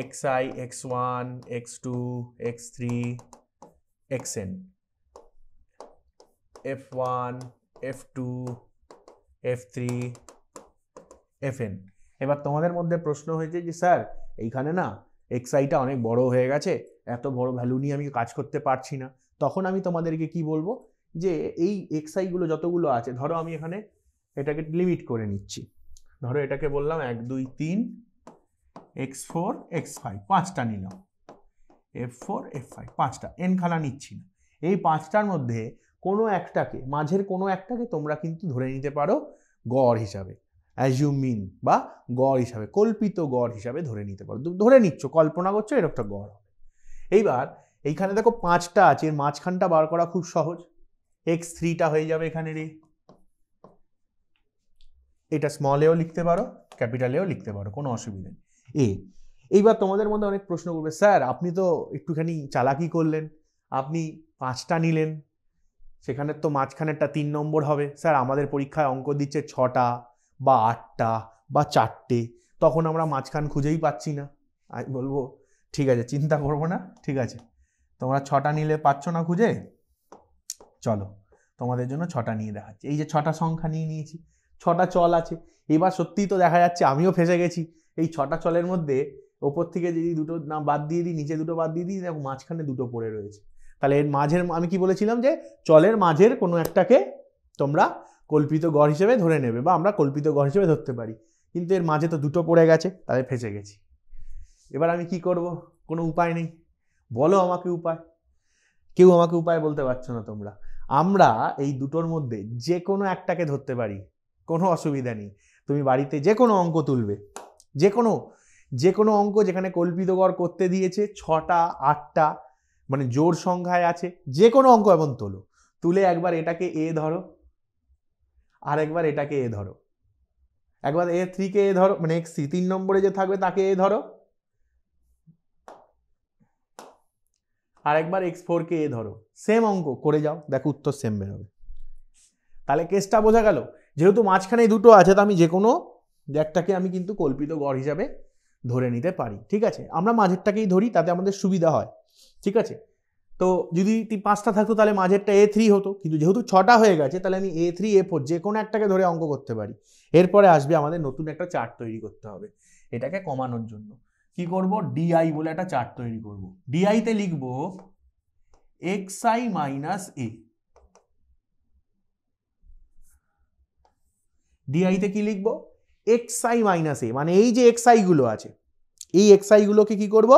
xi x1 x2 x3 xn, f1, f2, f3, fn। এবার তোমাদের মধ্যে প্রশ্ন হয়েছে যে স্যার এইখানে না xiটা অনেক বড় হয়ে গেছে, এত বড় ভ্যালু নিয়ে আমি কাজ করতে পারছি না। তখন আমি তোমাদেরকে কি বলবো যে এই xi গুলো যতগুলো আছে, ধরো আমি এখানে এটাকে লিমিট করে নিচ্ছি, ধরো এটাকে বললাম 1 2 3 x4 x5, 5টা নিলাম, f4 f5, 5টা, n খানা নিচ্ছি না। এই 5টার মধ্যে কোনো একটাকে, মাঝের কোনো একটাকে তোমরা কিন্তু ধরে নিতে পারো গড় হিসাবে, অ্যাজিউমিন বা গড় হিসাবে, কল্পিত গড় হিসাবে ধরে নিতে পারো, ধরে নিচ্ছ, কল্পনা করছো এর একটা গড় হবে। এইবার এইখানে দেখো 5টা আছে, এর মাঝখানটা বার করা খুব সহজ, x3টা হয়ে যাবে এখানে রে, এটা স্মল এও লিখতে পারো, ক্যাপিটাল এও লিখতে পারো, কোনো অসুবিধা নেই। এইবার তোমাদের মধ্যে অনেক প্রশ্ন করবে, স্যার আপনি তো একটুখানি চালাকি করলেন, আপনি 5টা নিলেন, সেখানে তো মাঝখানেরটা 3 নম্বর হবে, স্যার আমাদের পরীক্ষায় অঙ্ক দিচ্ছে 6টা বা 8টা বা 4টে, তখন আমরা মাঝখান খুঁজেই পাচ্ছি না। আমি বলবো ঠিক আছে, চিন্তা করবো না, ঠিক আছে, তোমরা 6টা নিলে পাচ্ছ না খুঁজে, চলো তোমাদের জন্য 6টা নিয়ে দেখাচ্ছি। এই যে 6টা সংখ্যা নিয়ে নিয়েছি, 6টা চল আছে। এবার সত্যিই তো দেখা যাচ্ছে আমিও ফেসে গেছি, এই 6টা চলের মধ্যে ওপর থেকে যদি দুটো না বাদ দিয়ে দিই, নিচে দুটো বাদ দিয়ে দিই, দেখো মাঝখানে দুটো পড়ে রয়েছে। তাহলে এর মাঝের, আমি কি বলেছিলাম যে চলের মাঝের কোনো একটাকে তোমরা কল্পিত গড় হিসেবে ধরে নেবে, বা আমরা কল্পিত গড় হিসেবে ধরতে পারি, কিন্তু এর মাঝে তো দুটো পড়ে গেছে, তাহলে ফেসে গেছি। এবার আমি কি করব, কোনো উপায় নেই, বলো আমাকে উপায়। কেউ আমাকে উপায় বলতে পারছো না তোমরা। আমরা এই দুটোর মধ্যে যে কোনো একটাকে ধরতে পারি, কোনো অসুবিধা নেই। তুমি বাড়িতে যে কোনো অঙ্ক তুলবে, যে কোনো অঙ্ক যেখানে কল্পিত গড় করতে দিয়েছে, 6টা 8টা মানে জোড় সংখ্যায় আছে, যে কোনো অঙ্ক এমন তোলো, তুলে একবার এটাকে এ ধরো, আর একবার এটাকে এ ধরো, একবার a3 কে এ ধরো, মানে x3 3 নম্বরে যে থাকবে তাকে এ ধরো, আর একবার x4 কে এ ধরো, সেম অঙ্ক করে যাও, দেখো উত্তর সেম বেরোবে। তাহলে কেসটা বোঝা গেল, যেহেতু মাঝখানে দুটো আছে, তো আমি যে কোনো একটাকে আমি কিন্তু কল্পিত গড় হিসাবে ধরে নিতে পারি, ঠিক আছে। আমরা মাঝেরটাকেই ধরি, তাতে আমাদের সুবিধা হয়, ঠিক আছে। তো যদি 5টা থাকতো তাহলে মাঝেরটা a3 হতো, কিন্তু যেহেতু 6টা হয়ে গেছে, তাহলে আমি a3 a4 যে কোনো একটাকে ধরে অঙ্ক করতে পারি। এরপরে আসবে আমাদের নতুন একটা চার্ট তৈরি করতে হবে, এটাকে কমানোর জন্য কি করব, ডিআই বলে একটা চার্ট তৈরি করব। ডিআই তে লিখব xi মাইনাস a, ডিআই তে কি লিখব, xi মাইনাস a, মানে এই যে xi গুলো আছে, এই xi গুলোকে কি করব,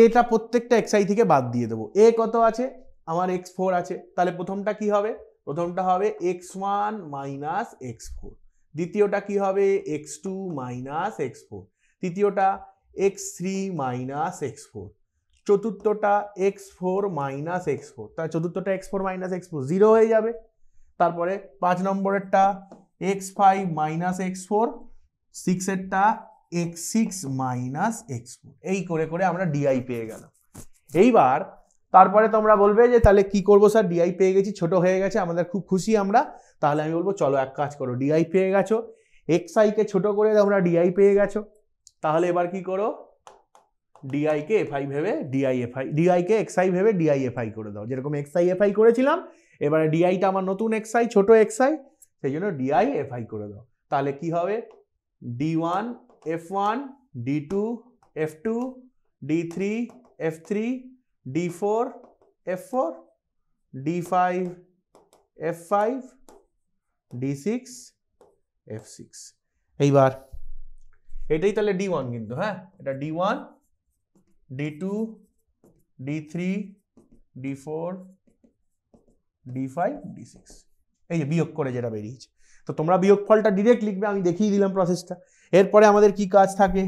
এটা প্রত্যেকটা xi থেকে বাদ দিয়ে দেবো। a কত আছে, আমার x4 আছে, তাহলে প্রথমটা কি হবে, প্রথমটা হবে x1 মাইনাস x4, দ্বিতীয়টা কি হবে x2 minus x4, তৃতীয়টা x3 minus x4, চতুর্থটা x4 minus x4, তাহলে চতুর্থটা x4 মাইনাস x4 0 হয়ে যাবে। তারপরে 5 নম্বরেরটা x5 minus x4, 6এরটা x6 minus x4, এই করে করে আমরা ডিআই পেয়ে গেলাম। এইবার তারপরে তোমরা বলবে যে তাহলে কি করবো স্যার, ডিআই পেয়ে গেছি, ছোট হয়ে গেছে, আমাদের খুব খুশি আমরা, তাহলে আমি বলবো চলো এক কাজ করো, ডিআই পেয়ে গেছো, xi কে ছোট করে তোমরা ডিআই পেয়ে গেছো, তাহলে এবার কি করো, ডিআই কে fi ভেবে ডিআই কে xi ভেবে ডিআইএফআই করে দাও, যেরকম xi fi করেছিলাম, এবারে ডিআইটা আমার নতুন xi, ছোট xi, সেই জন্য ডিআইএফআই করে দাও। তাহলে কি হবে, d1 f1 d2 f2 d3 f3 d4 f4 d5 f5 d6 f6। এইবার এটাই তাহলে d1, কিন্তু হ্যাঁ এটা d1 d2 d3 d4 d5 d6, এই যে বিয়োগ করে যেটা বেরিয়েছে। তো তোমরা বিয়োগফলটা ডিরেক্ট লিখবে, আমি দেখিয়ে দিলাম প্রসেসটা। এরপরে আমাদের কি কাজ থাকে,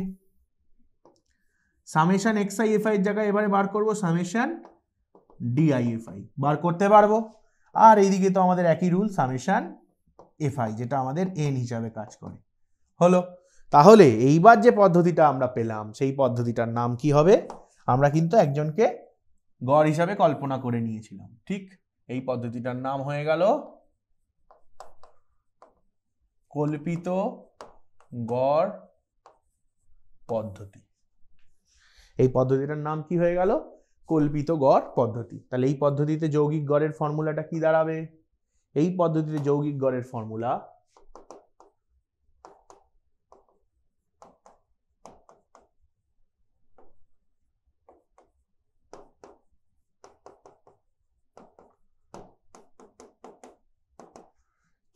সামেশন xi fi এর জায়গায় এবারে বার করব সামেশন ডিআইএফআই, বার করতে পারবো। আর এইদিকে তো আমাদের একই রুল, সামেশন fi, যেটা আমাদের n হিসাবে কাজ করে। হলো, তাহলে এইবার যে পদ্ধতিটা আমরা পেলাম, সেই পদ্ধতিটার নাম কি হবে, আমরা কিন্তু একজনকে গড় হিসাবে কল্পনা করে নিয়েছিলাম, ঠিক, এই পদ্ধতিটার নাম হয়ে গেল কল্পিত গড় পদ্ধতি। এই পদ্ধতিটার নাম কি হয়ে গেল, কল্পিত গড় পদ্ধতি। তাহলে এই পদ্ধতিতে যৌগিক গড়ের ফর্মুলাটা কি দাঁড়াবে? এই পদ্ধতিতে যৌগিক গড়ের ফর্মুলা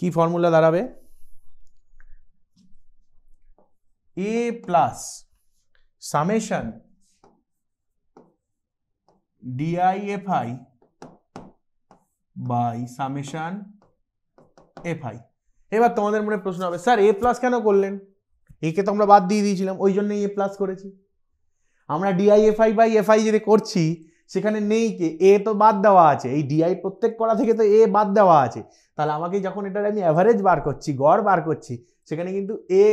কি ফর্মুলা দাঁড়াবে? a plus summation DI/FI by summation FI। এবার তোমাদের মনে প্রশ্ন হবে, স্যার a প্লাস কেন করলেন? একে তো আমরা বাদ দিয়ে দিয়েছিলাম, ওই জন্যই a প্লাস করেছি। আমরা DI/FI বাই FI যেটা করছি সেখানে নেই কে, a তো বাদ দেওয়া আছে, এই DI প্রত্যেক করা থেকে তো a বাদ দেওয়া আছে। তাহলে আমাকে যখন এটার আমি অ্যাভারেজ বার করছি, গড় বার করছি, সেখানে কিন্তু a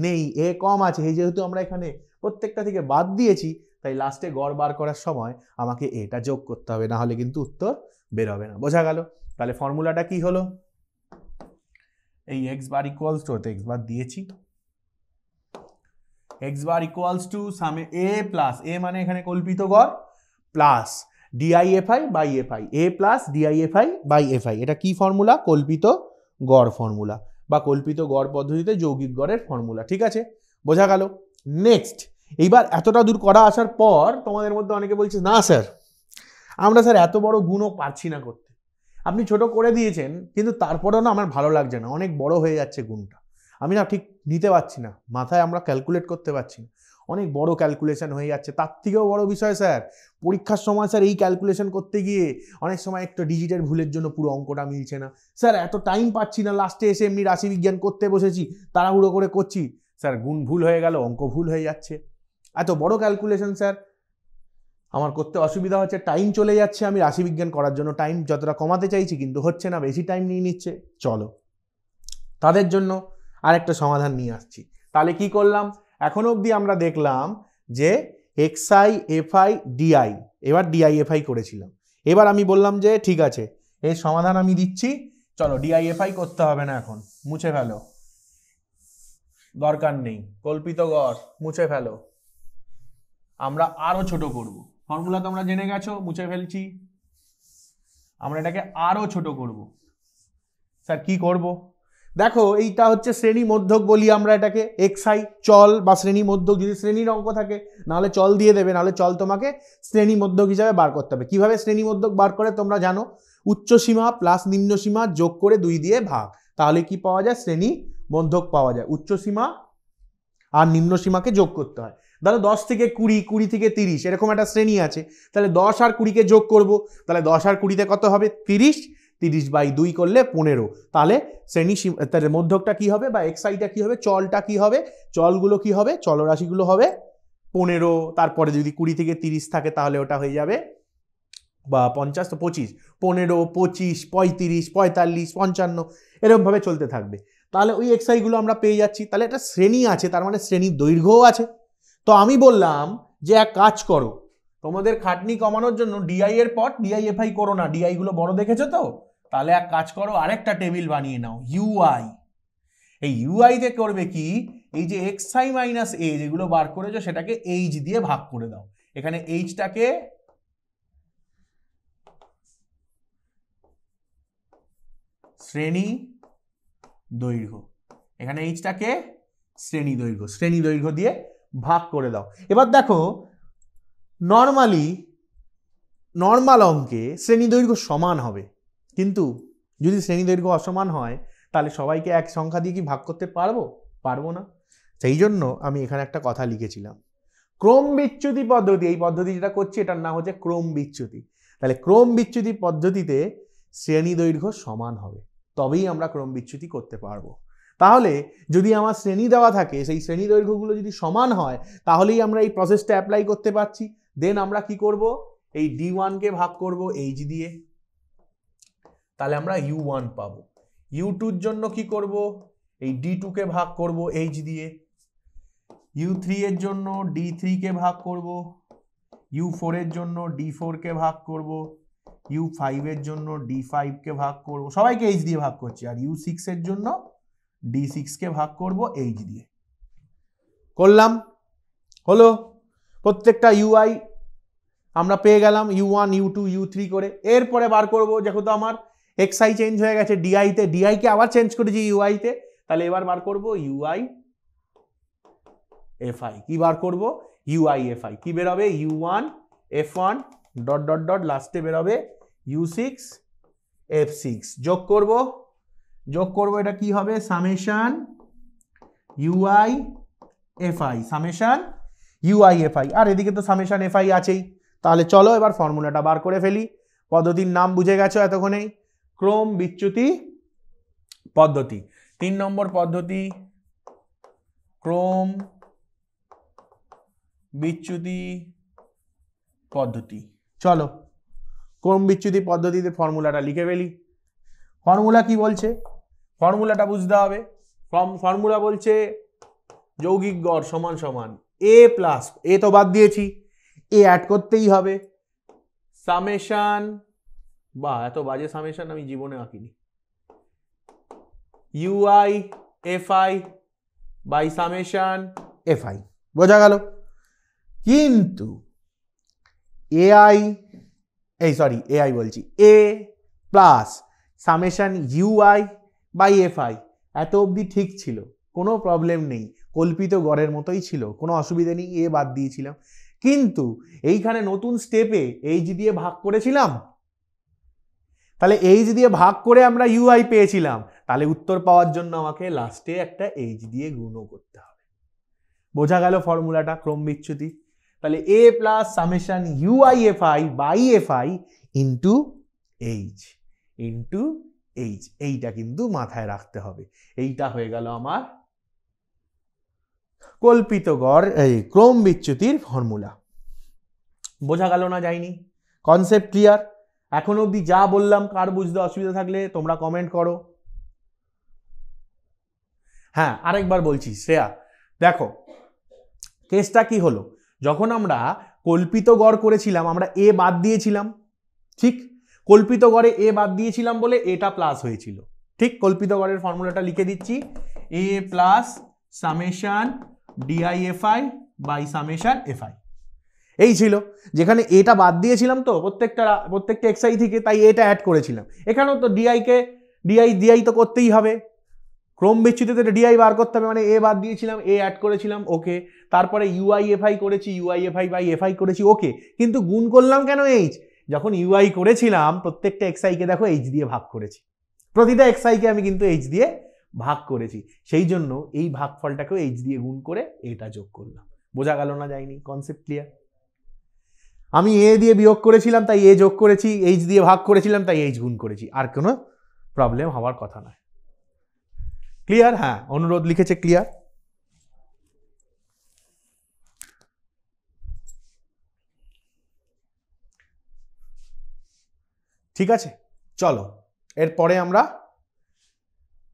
নেই, a কম আছে। এই যেহেতু আমরা এখানে প্রত্যেকটা থেকে বাদ দিয়েছি, তাই লাস্টে গড় বার করার সময় আমাকে এটা যোগ করতে হবে, না হলে কিন্তু উত্তর বেরোবে না। বোঝা গেল? তাহলে ফর্মুলাটা কি হলো? এই x bar equals to, x bar দিয়েছি, x বার ইকুয়ালস টু সামে a প্লাস, a মানে এখানে কল্পিত গড়, plus DI/FI by FI, a plus DI/FI by FI। এটা কি ফর্মুলা? কল্পিত গড় ফর্মুলা বা কল্পিত গড় পদ্ধতিতে যৌগিক গড়ের ফর্মুলা। ঠিক আছে, বোঝা গেল? নেক্সট, এইবার এতটা দূর করা আসার পর তোমাদের মধ্যে অনেকে বলছে, না স্যার আমরা স্যার এত বড় গুণও পারছি না করতে। আপনি ছোট করে দিয়েছেন, কিন্তু তারপরেও না আমার ভালো লাগছে না, অনেক বড় হয়ে যাচ্ছে গুণটা, আমি না ঠিক নিতে পারছি না, মাথায় আমরা ক্যালকুলেট করতে পারছি না, অনেক বড় ক্যালকুলেশন হয়ে যাচ্ছে। তার থেকেও বড় বিষয় স্যার, পরীক্ষার সময় স্যার এই ক্যালকুলেশন করতে গিয়ে অনেক সময় একটা ডিজিটের ভুলের জন্য পুরো অঙ্কটা মিলছে না। স্যার এত টাইম পাচ্ছি না, লাস্টে এসে এমনি রাশিবিজ্ঞান করতে বসেছি, তাড়াহুড়ো করে করছি, স্যার গুণ ভুল হয়ে গেল, অঙ্ক ভুল হয়ে যাচ্ছে। এত বড় ক্যালকুলেশন স্যার আমার করতে অসুবিধা হচ্ছে, টাইম চলে যাচ্ছে, আমি রাশিবিজ্ঞান করার জন্য টাইম যতটা কমাতে চাইছি কিন্তু হচ্ছে না, বেশি টাইম নিয়ে নিচ্ছে। চলো তাদের জন্য আরেকটা সমাধান নিয়ে আসছি। তাহলে কি করলাম? এখনো অবধি আমরা দেখলাম যে xi fi di, এবার DI/FI করেছিলাম। এবার আমি বললাম যে ঠিক আছে এর সমাধান আমি দিচ্ছি, চলো DI/FI করতে হবে না, এখন মুছে ফেলো, দরকার নেই, কল্পিত গড় মুছে ফেলো, আমরা আরো ছোট করব। ফর্মুলা তোমরা জেনে গেছো, মুছে ফেলছি, আমরা এটাকে আরো ছোট করব। স্যার কি করব? দেখো এইটা হচ্ছে শ্রেণী মধ্যক বলি আমরা এটাকে, xi চল বা শ্রেণী মধ্যক, যদি শ্রেণীর অঙ্ক থাকে নাহলে চল দিয়ে দেবে, নাহলে চল তোমাকে শ্রেণী মধ্যক হিসাবে বার করতে হবে। কিভাবে শ্রেণী মধ্যক বার করে তোমরা জানো, উচ্চ সীমা প্লাস নিম্ন সীমা যোগ করে 2 দিয়ে ভাগ, তাহলে কি পাওয়া যায়? শ্রেণী মধ্যক পাওয়া যায়। উচ্চ সীমা আর নিম্ন সীমাকে যোগ করতে হয়। ধরো 10 থেকে 20, 20 থেকে 30 এরকম একটা শ্রেণী আছে, তাহলে 10 আর 20কে যোগ করব, তাহলে 10 আর 20তে কত হবে? 30, 30 বাই 2 করলে 15। তাহলে শ্রেণী তাহলে মধ্যকটা কি হবে বা xiটা কি হবে? চলটা কি হবে? চলগুলো কি হবে? চলরাশিগুলো হবে 15, তারপরে যদি 20 থেকে 30 থাকে তাহলে ওটা হয়ে যাবে বা 50 তো 25, 15, 25, 35, 45, 55 এরকমভাবে চলতে থাকবে। তাহলে ওই xi-গুলো আমরা পেয়ে যাচ্ছি। তাহলে একটা শ্রেণী আছে, তার মানে শ্রেণীর দৈর্ঘ্যও আছে। তো আমি বললাম যে এক কাজ করো, তোমাদের খাটনি কমানোর জন্য DI এর পর DI/FI করো না, DI গুলো বড় দেখেছো তো, তাহলে এক কাজ করো, আরেকটা টেবিল বানিয়ে নাও, UI। এই UI তে করবে কি, এই যে xi মাইনাস a যেগুলো বার করেছো সেটাকে h দিয়ে ভাগ করে দাও। এখানে hটাকে শ্রেণী দৈর্ঘ্য, এখানে এইচটাকে শ্রেণী দৈর্ঘ্য, শ্রেণী দৈর্ঘ্য দিয়ে ভাগ করে দাও। এবার দেখো নর্মাল অঙ্কে শ্রেণী দৈর্ঘ্য সমান হবে, কিন্তু যদি শ্রেণী দৈর্ঘ্য অসমান হয় তাহলে সবাইকে এক সংখ্যা দিয়ে কি ভাগ করতে পারবো? পারবো না। সেই জন্য আমি এখানে একটা কথা লিখেছিলাম, ক্রম বিচ্যুতি পদ্ধতি। এই পদ্ধতি যেটা করছি এটার নাম হচ্ছে ক্রম বিচ্যুতি। তাহলে ক্রম বিচ্যুতি পদ্ধতিতে শ্রেণী দৈর্ঘ্য সমান হবে, তবেই আমরা ক্রম বিচ্যুতি করতে পারবো। তাহলে যদি আমার শ্রেণী দেওয়া থাকে, সেই শ্রেণী দৈর্ঘ্যগুলো যদি সমান হয় তাহলেই আমরা এই প্রসেসটা অ্যাপ্লাই করতে পারছি। দেন আমরা কি করব, এই D1কে ভাগ করব h দিয়ে, তাহলে আমরা U1 পাবো। U2-র জন্য কি করব, এই D2কে ভাগ করব h দিয়ে, U3 এর জন্য D3কে ভাগ করব, U4 এর জন্য D4কে ভাগ করব, U5 এর জন্য D5কে ভাগ করব, সবাইকে h দিয়ে ভাগ করছি, আর U6 এর জন্য D6কে ভাগ করব h দিয়ে। করলাম, হলো। প্রত্যেকটা UI আমরা পেয়ে গেলাম u1 u2 u3 করে। এরপরে বার করব, যেহেতু আমার xi চেঞ্জ হয়ে গেছে di তে, di কে আবার চেঞ্জ করেছি ui তে, তাহলে এবার বার করব ui fi। কি বার করব? ui fi। কি বেরোবে? u1 f1 dot dot dot লাস্টে বেরোবে u6 f6। যোগ করব, এটা কি হবে? Summation ui fi, summation ui fi। আর এদিকে তো সামেশন fi আছেই। তাহলে চলো এবার ফর্মুলাটা বার করে ফেলি। পদ্ধতির নাম বুঝে গেছো এতক্ষণেই, ক্রম বিচ্যুতি পদ্ধতি। 3 নম্বর পদ্ধতি ক্রম বিচ্যুতি পদ্ধতি। চলো ক্রম বিচ্যুতি পদ্ধতিতে ফর্মুলাটা লিখে ফেলি। ফর্মুলা কি বলছে? ফর্মুলাটা বুঝতে হবে। ফর্মুলা বলছে যৌগিক গড় সমান সমান এ প্লাস, এ তো বাদ দিয়েছি, এ অ্যাড করতেই হবে, সামেশন, বা এত বাজে সামেশন আমি জীবনে আঁকিনি, u i f i by summation f i. বোঝা গেল? কিন্তু এআই বলছি, A plus summation u i by f i এত অবধি ঠিক ছিল, কোনো প্রবলেম নেই, কল্পিত গড়ের মতোই ছিল, কোনো অসুবিধা নেই, এ বাদ দিয়েছিলাম। কিন্তু এইখানে নতুন স্টেপে এইচ দিয়ে ভাগ করেছিলাম, তাহলে এইচ দিয়ে ভাগ করে আমরা ইউআই পেয়েছিলাম, তাহলে উত্তর পাওয়ার জন্য আমাকে লাস্টে একটা এইচ দিয়ে গুণও করতে হবে। বোঝা গেল ফর্মুলাটা ক্রম বিচ্যুতি? তাহলে A plus summation u i f i by f i into h, এইটা কিন্তু মাথায় রাখতে হবে। এইটা হয়ে গেল আমার কল্পিত গড় ক্রম বিচ্যুতির ফর্মুলা। বোঝা গেল না যায়নি? Concept clear? এখন অবধি যা বললাম কার বুঝতে অসুবিধা থাকলে তোমরা কমেন্ট করো। হ্যাঁ, আরেকবার বলছি শ্রেয়া, দেখো কেসটা কি হলো, যখন আমরা কল্পিত গড় করেছিলাম আমরা এ বাদ দিয়েছিলাম, ঠিক? কল্পিত গড়ে এ বাদ দিয়েছিলাম বলে এটা প্লাস হয়েছিল, ঠিক? কল্পিত গড়ের ফর্মুলাটা লিখে দিচ্ছি, A plus summation d i f i by summation f i. এই ছিল, যেখানে এটা বাদ দিয়েছিলাম তো প্রত্যেকটা এক্সআই থেকে, তাই এটা অ্যাড করেছিলাম। এখানেও তো ডিআই তো করতেই হবে, ক্রম বিচ্যুতিতে ডিআই বার করতে হবে, মানে এ বাদ দিয়েছিলাম, এ অ্যাড করেছিলাম, ওকে। তারপরে ইউআইএফআই করেছি, ইউআইএফআই বাই এফআই করেছি, ওকে। কিন্তু গুণ করলাম কেন এইচ? যখন ইউআই করেছিলাম প্রত্যেকটা এক্সআইকে দেখো এইচ দিয়ে ভাগ করেছি, প্রতিটা এক্সআইকে আমি কিন্তু এইচ দিয়ে ভাগ করেছি, সেই জন্য এই ভাগফলটাকেও এইচ দিয়ে গুণ করে এটা যোগ করলাম। বোঝা গেল না যায়নি? Concept clear? আমি এ দিয়ে বিয়োগ করেছিলাম তাই এ যোগ করেছি, এইচ দিয়ে ভাগ করেছিলাম তাই এইচ গুণ করেছি, আর কোনো প্রবলেম হওয়ার কথা নয়। ক্লিয়ার? হ্যাঁ, অনুরোধ লিখেছে ক্লিয়ার। ঠিক আছে, চলো এরপরে আমরা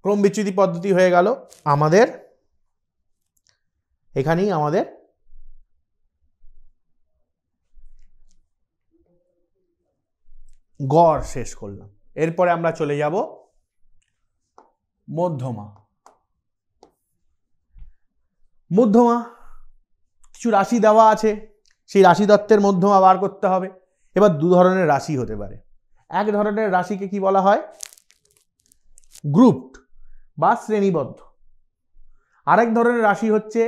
ক্রম বিচ্যুতি পদ্ধতি হয়ে গেল আমাদের, এখানেই আমাদের গড় শেষ করলাম। এরপরে আমরা চলে যাব মধ্যমা। কিছু রাশি দেওয়া আছে, সেই রাশি তত্ত্বের মধ্যমা বার করতে হবে। এবার দু ধরনের রাশি হতে পারে। এক ধরনের রাশিকে কি বলা হয়? গ্রুপড বা শ্রেণীবদ্ধ। আরেক ধরনের রাশি হচ্ছে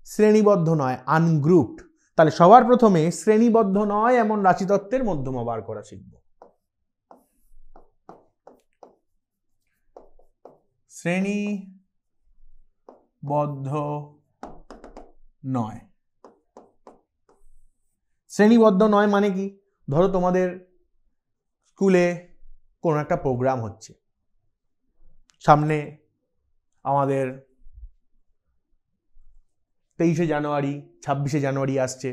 শ্রেণীবদ্ধ নয়, আনগ্রুপড। তাহলে সবার প্রথমে শ্রেণীবদ্ধ নয় এমন রাশি তত্ত্বের মধ্যমা বার করা শিখব। শ্রেণীবদ্ধ নয়, শ্রেণীবদ্ধ নয় মানে কি? ধরো তোমাদের স্কুলে কোনো একটা প্রোগ্রাম হচ্ছে, সামনে আমাদের 23শে জানুয়ারি 26শে জানুয়ারি আসছে,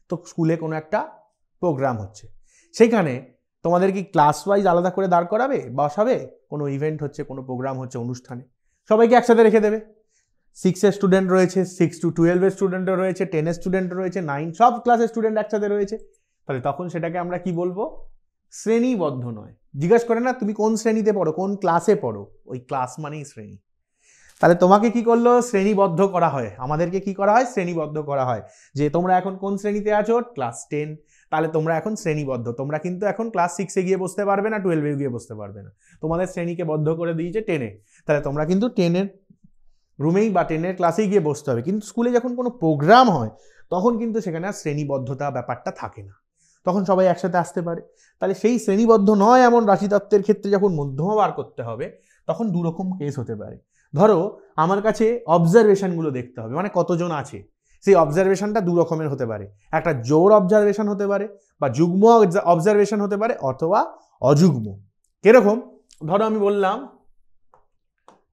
তো স্কুলে কোনো একটা প্রোগ্রাম হচ্ছে, সেখানে তোমাদের কি ক্লাস ওয়াইজ আলাদা করে দাঁড় করাবে, বসাবে? কোনো ইভেন্ট হচ্ছে, কোনো প্রোগ্রাম হচ্ছে, অনুষ্ঠানে সবাইকে একসাথে রেখে দেবে। 6 স্টুডেন্ট রয়েছে, 6 to 12 স্টুডেন্টও রয়েছে, 10 স্টুডেন্ট রয়েছে, 9 সব ক্লাসের স্টুডেন্ট একসাথে রয়েছে। তাহলে তখন সেটাকে আমরা কি বলবো? শ্রেণীবদ্ধ নয়। জিজ্ঞেস করে না তুমি কোন শ্রেণীতে পড়ো, কোন ক্লাসে পড়ো, ওই ক্লাস মানেই শ্রেণী। তাহলে তোমাকে কি করলো? শ্রেণীবদ্ধ করা হয়, আমাদেরকে কি করা হয়? শ্রেণীবদ্ধ করা হয়, যে তোমরা এখন কোন শ্রেণীতে আছো? ক্লাস 10। তাহলে তোমরা এখন শ্রেণীবদ্ধ, তোমরা কিন্তু এখন ক্লাস 6-এ গিয়ে বসতে পারবে না, 12-এ গিয়ে বসতে পারবে না, তোমাদের শ্রেণীকে বদ্ধ করে দিয়েছে 10-এ। তাহলে তোমরা কিন্তু 10-এর রুমেই বা 10-এর ক্লাসেই গিয়ে বসতে হবে। কিন্তু স্কুলে যখন কোনো প্রোগ্রাম হয় তখন কিন্তু সেখানে আর শ্রেণীবদ্ধতা ব্যাপারটা থাকে না, তখন সবাই একসাথে আসতে পারে। তাহলে সেই শ্রেণীবদ্ধ নয় এমন রাশিতত্ত্বের ক্ষেত্রে যখন মধ্যমা বার করতে হবে তখন দুরকম কেস হতে পারে। ধরো আমার কাছে অবজারভেশনগুলো দেখতে হবে, মানে কতজন আছে, সেই অবজারভেশনটা দু রকমের হতে পারে, একটা জোর অবজারভেশন হতে পারে বা যুগ্ম অবজারভেশন হতে পারে অথবা অযুগ্ম। কিরকম? ধরো আমি বললাম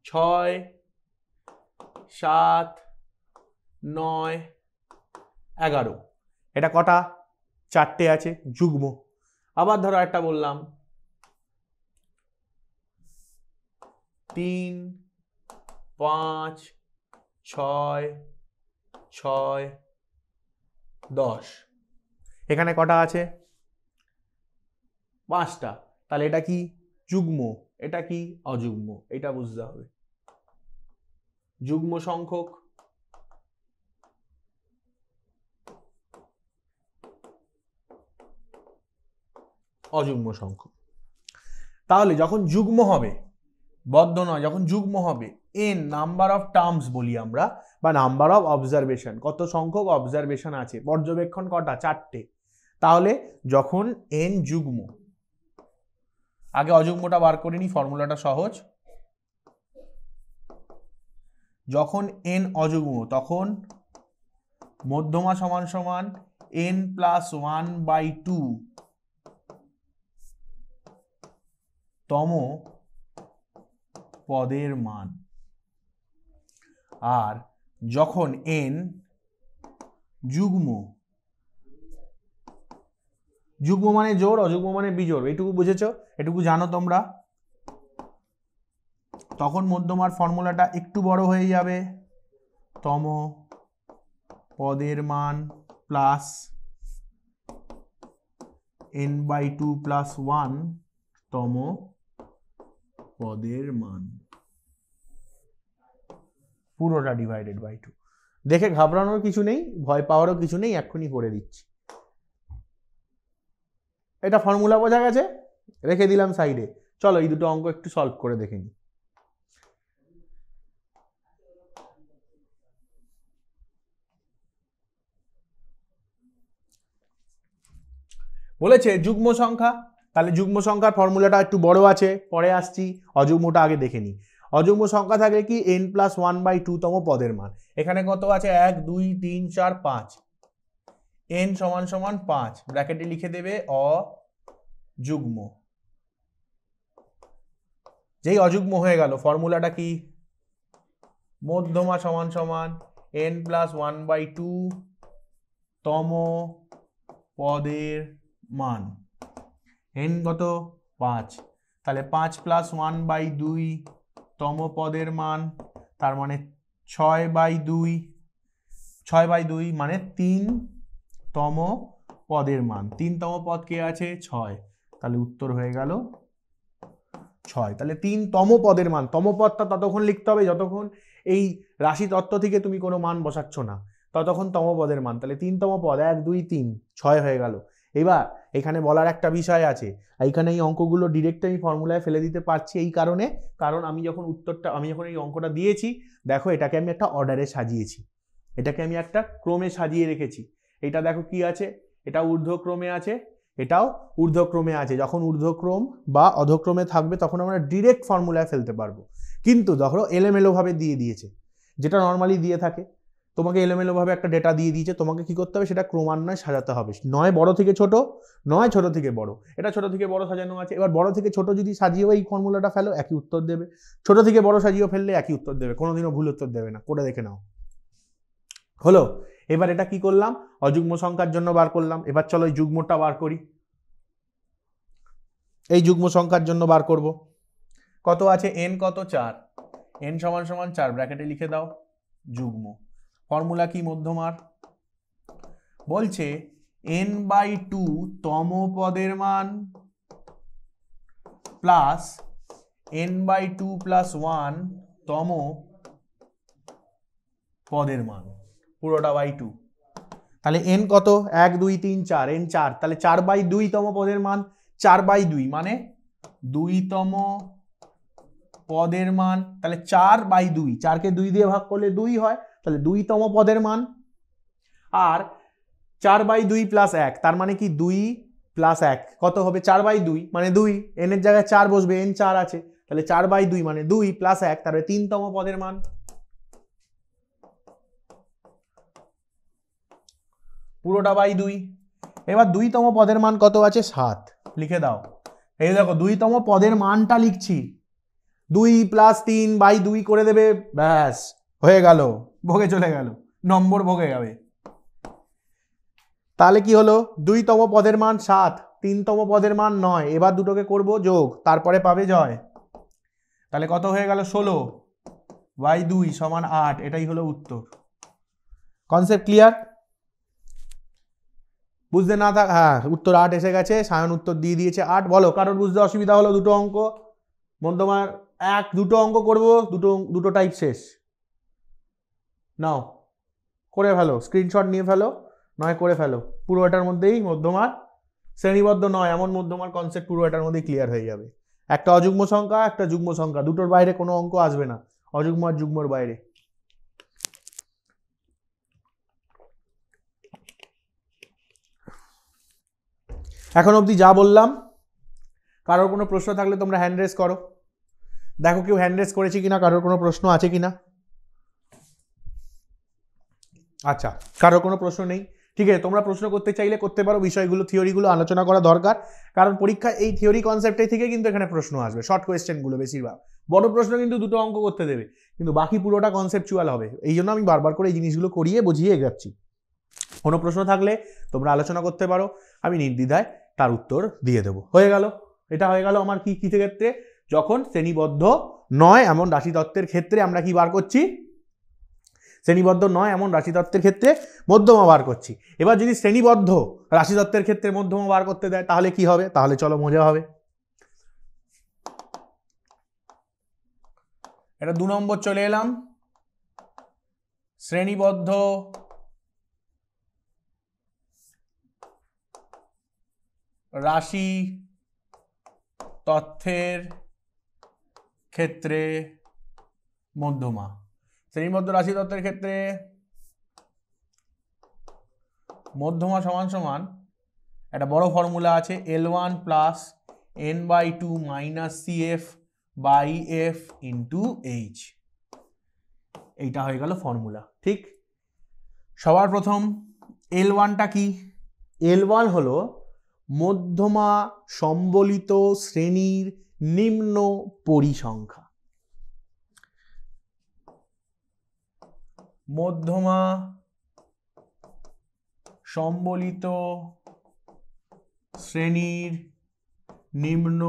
6, 7, 9, 11, এটা কটা? 4টে আছে, যুগ্ম। আবার ধরো একটা বললাম 3, 5, 6, 6, 10, এখানে কটা আছে? 5টা। তাহলে এটা কি যুগ্ম, এটা কি অযুগ্ম, এটা বুঝতে হবে। যুগ্ম সংখ্যক, অযুগ্ম সংখ্যক। তাহলে যখন যুগ্ম হবে, বদ্ধ নয়, যখন যুগ্ম হবে, এন নাম্বার অফ টার্মস বলি আমরা, বা নাম্বার অফ অবজারভেশন, কত সংখ্যক অবজারভেশন আছে, পর্যবেক্ষণ কটা? 4টে। তাহলে যখন এন যুগ্ম, আগে অযুগ্মটা বার করে নি, ফর্মুলাটা সহজ। যখন এন অযুগ্ম তখন মধ্যমা সমান সমান n + 1/2 তম পদের মান। আর যখন n যুগ্ম, যুগ্ম মানে জোড়, অযুগ্ম মানে বিজোড়, এইটুকু বুঝেছো, এটুকু জানো তোমরা, তখন মধ্যমার ফর্মুলাটা একটু বড় হয়ে যাবে, তম পদের মান প্লাস n/2 + 1 তম পদের মান, পুরোটা ডিভাইডেড বাই 2। দেখে ঘাবড়ানোর কিছু নেই, ভয় পাওয়ারও কিছু নেই, এক্ষুনি করে দিচ্ছি। এটা ফর্মুলা বোঝা গেছে, রেখে দিলাম সাইডে। চলো এই দুটো অঙ্ক একটু সলভ করে দেখে নিই। বলেছে যুগ্ম সংখ্যা, তাহলে যুগ্ম সংখ্যার ফর্মুলাটা একটু বড় আছে, পরে আসছি। অযুগ্মটা আগে দেখে নিই। অযুগ্ম সংখ্যা থাকে কি n + 1/2 তম পদের মান। এখানে কত আছে? 1, 2, 3, 4, 5, n = 5, ব্র্যাকেটে লিখে দেবে অযুগ্ম। যেই অযুগ্ম হয়ে গেল, ফর্মুলাটা কি? মধ্যমা সমান সমান n + 1/2 তম পদের মান। n কত? 5, তাহলে 5 + 1/2 তম পদের মান, তার মানে 6/2, 6/2 মানে 3 তম পদের মান। 3তম পদ কে আছে? 6, তাহলে উত্তর হয়ে গেল 6। তাহলে 3তম পদের মান, তম পদটা ততক্ষণ লিখতে হবে যতক্ষণ এই রাশি তত্ত্ব থেকে তুমি কোনো মান বসাচ্ছ না, ততক্ষণ তম পদের মান। তাহলে 3তম পদ, 1, 2, 3, 6 হয়ে গেল। এবার এখানে বলার একটা বিষয় আছে, এইখানে এই অঙ্কগুলো ডিরেক্ট আমি ফর্মুলায় ফেলে দিতে পারছি এই কারণে, কারণ আমি যখন এই অঙ্কটা দিয়েছি, দেখো এটাকে আমি একটা অর্ডারে সাজিয়েছি, এটাকে আমি একটা ক্রমে সাজিয়ে রেখেছি। এটা দেখো কি আছে, এটা ঊর্ধ্বক্রমে আছে, এটাও ঊর্ধ্বক্রমে আছে। যখন ঊর্ধ্বক্রম বা অধক্রমে থাকবে তখন আমরা ডিরেক্ট ফর্মুলায় ফেলতে পারবো। কিন্তু ধরো এলোমেলোভাবে দিয়ে দিয়েছে, যেটা নর্মালি দিয়ে থাকে, তোমাকে এলোমেলোভাবে একটা ডেটা দিয়ে দিয়েছে, তোমাকে কি করতে হবে? সেটা ক্রমান্বয়ে সাজাতে হবে, নয় বড় থেকে ছোট, নয় ছোট থেকে বড়। এটা ছোট থেকে বড় সাজানো আছে, এবার বড় থেকে ছোট যদি সাজিয়েও এই ফর্মুলাটা ফেলো একই উত্তর দেবে, ছোট থেকে বড় সাজিয়েও ফেললে একই উত্তর দেবে, কোনোদিনও ভুল উত্তর দেবে না, করে দেখে নাও। হলো? এবার এটা কি করলাম? অযুগ্ম সংখ্যার জন্য বার করলাম। এবার চলো এই যুগ্মটা বার করি। এই যুগ্ম সংখ্যার জন্য বার করব। কত আছে? n কত? 4, n = 4, ব্র্যাকেটে লিখে দাও যুগ্ম। ফর্মুলা কি মধ্যমার? বলছে n/2 তম পদের মান প্লাস n/2 + 1 তম পদের মান, পুরোটা বাই 2। তাহলে n কত 1 2 3 4 n 4 তাহলে 4/2 তম পদের মান 4/2 মানে 2তম পদের মান তাহলে 4/2 4 কে 2 দিয়ে ভাগ করলে 2 হয় তাহলে 2তম পদের মান আর 4/2 প্লাস 1 তার মানে কি 2 প্লাস 1 কত হবে 4/2 মানে 2 n এর জায়গায় 4 বসবে n 4 আছে তাহলে 4/2 মানে 2 প্লাস 1 তারপরে 3তম পদের মান পুরোটা বাই 2 এবার 2তম পদের মান কত আছে 7 লিখে দাও এই দেখো 2তম পদের মানটা লিখছি 2 প্লাস 3/2 করে দেবে ব্যাস হয়ে গেল ভোগে চলে গেল নম্বর ভোগে যাবে তাহলে কি হলো 2তম পদের মান 7 3তম পদের মান 9 এবার দুটোকে করব যোগ তারপরে পাবে জয় তাহলে কত হয়ে গেল 16/2 সমান 8 এটাই হলো উত্তর কনসেপ্ট ক্লিয়ার বুঝতে না থাক হ্যাঁ উত্তর 8 এসে গেছে সায়ন উত্তর দিয়ে দিয়েছে 8 বলো কারোর বুঝতে অসুবিধা হলো দুটো অঙ্ক মধ্যমার দুটো অঙ্ক করব দুটো টাইপ শেষ নাও করে ফেলো স্ক্রিনশট নিয়ে ফেলো নয় করে ফেলো পুরো এটার মধ্যেই মধ্যমার শ্রেণীবদ্ধ নয় এমন মধ্যমার কনসেপ্ট পুরো এটার মধ্যেই ক্লিয়ার হয়ে যাবে একটা অযুগ্ম সংখ্যা একটা যুগ্ম সংখ্যা দুটোর বাইরে কোনো অঙ্ক আসবে না অযুগ্ম আর যুগ্মর বাইরে এখন অবধি যা বললাম কারোর কোনো প্রশ্ন থাকলে তোমরা হ্যান্ড রেজ করো দেখো কেউ হ্যান্ড রেজ করেছে কিনা কারোর কোনো প্রশ্ন আছে কিনা আচ্ছা কারোর কোনো প্রশ্ন নেই ঠিক আছে তোমরা প্রশ্ন করতে চাইলে করতে পারো বিষয়গুলো থিওরিগুলো আলোচনা করা দরকার কারণ পরীক্ষা এই থিওরি কনসেপ্টে থেকে কিন্তু এখানে প্রশ্ন আসবে শর্ট কোয়েশ্চেনগুলো বেশিরভাগ বড় প্রশ্ন কিন্তু দুটো অঙ্ক করতে দেবে কিন্তু বাকি পুরোটা কনসেপচুয়াল হবে এই জন্য আমি বারবার করে এই জিনিসগুলো করিয়ে বুঝিয়ে এগাচ্ছি কোনো প্রশ্ন থাকলে তোমরা আলোচনা করতে পারো আমি নির্দ্বিধায় তার উত্তর দিয়ে দেবো হয়ে গেল এটা হয়ে গেল আমার কি ক্ষেত্রে যখন শ্রেণীবদ্ধ নয় এমন রাশিতত্ত্বের ক্ষেত্রে আমরা কি বার করছি শ্রেণীবদ্ধ নয় এমন রাশিতত্ত্বের ক্ষেত্রে মধ্যমা বার করছি এবার যদি শ্রেণীবদ্ধ রাশিতত্ত্বের ক্ষেত্রে মধ্যমা বার করতে দেয় তাহলে কি হবে তাহলে চলো মজা হবে এটা 2 নম্বর চলে এলাম শ্রেণীবদ্ধ রাশি তথ্যের ক্ষেত্রে মধ্যমা শ্রেণীবদ্ধ রাশি তত্ত্বের ক্ষেত্রে মধ্যমা সমান সমান একটা বড় ফর্মুলা আছে L1 plus n/2 minus CF by F into H এইটা হয়ে গেল ফর্মুলা ঠিক সবার প্রথম L1টা কি L1 হলো মধ্যমা সম্বলিত শ্রেণীর নিম্ন পরিসংখ্যা মধ্যমা সম্বলিত শ্রেণীর নিম্ন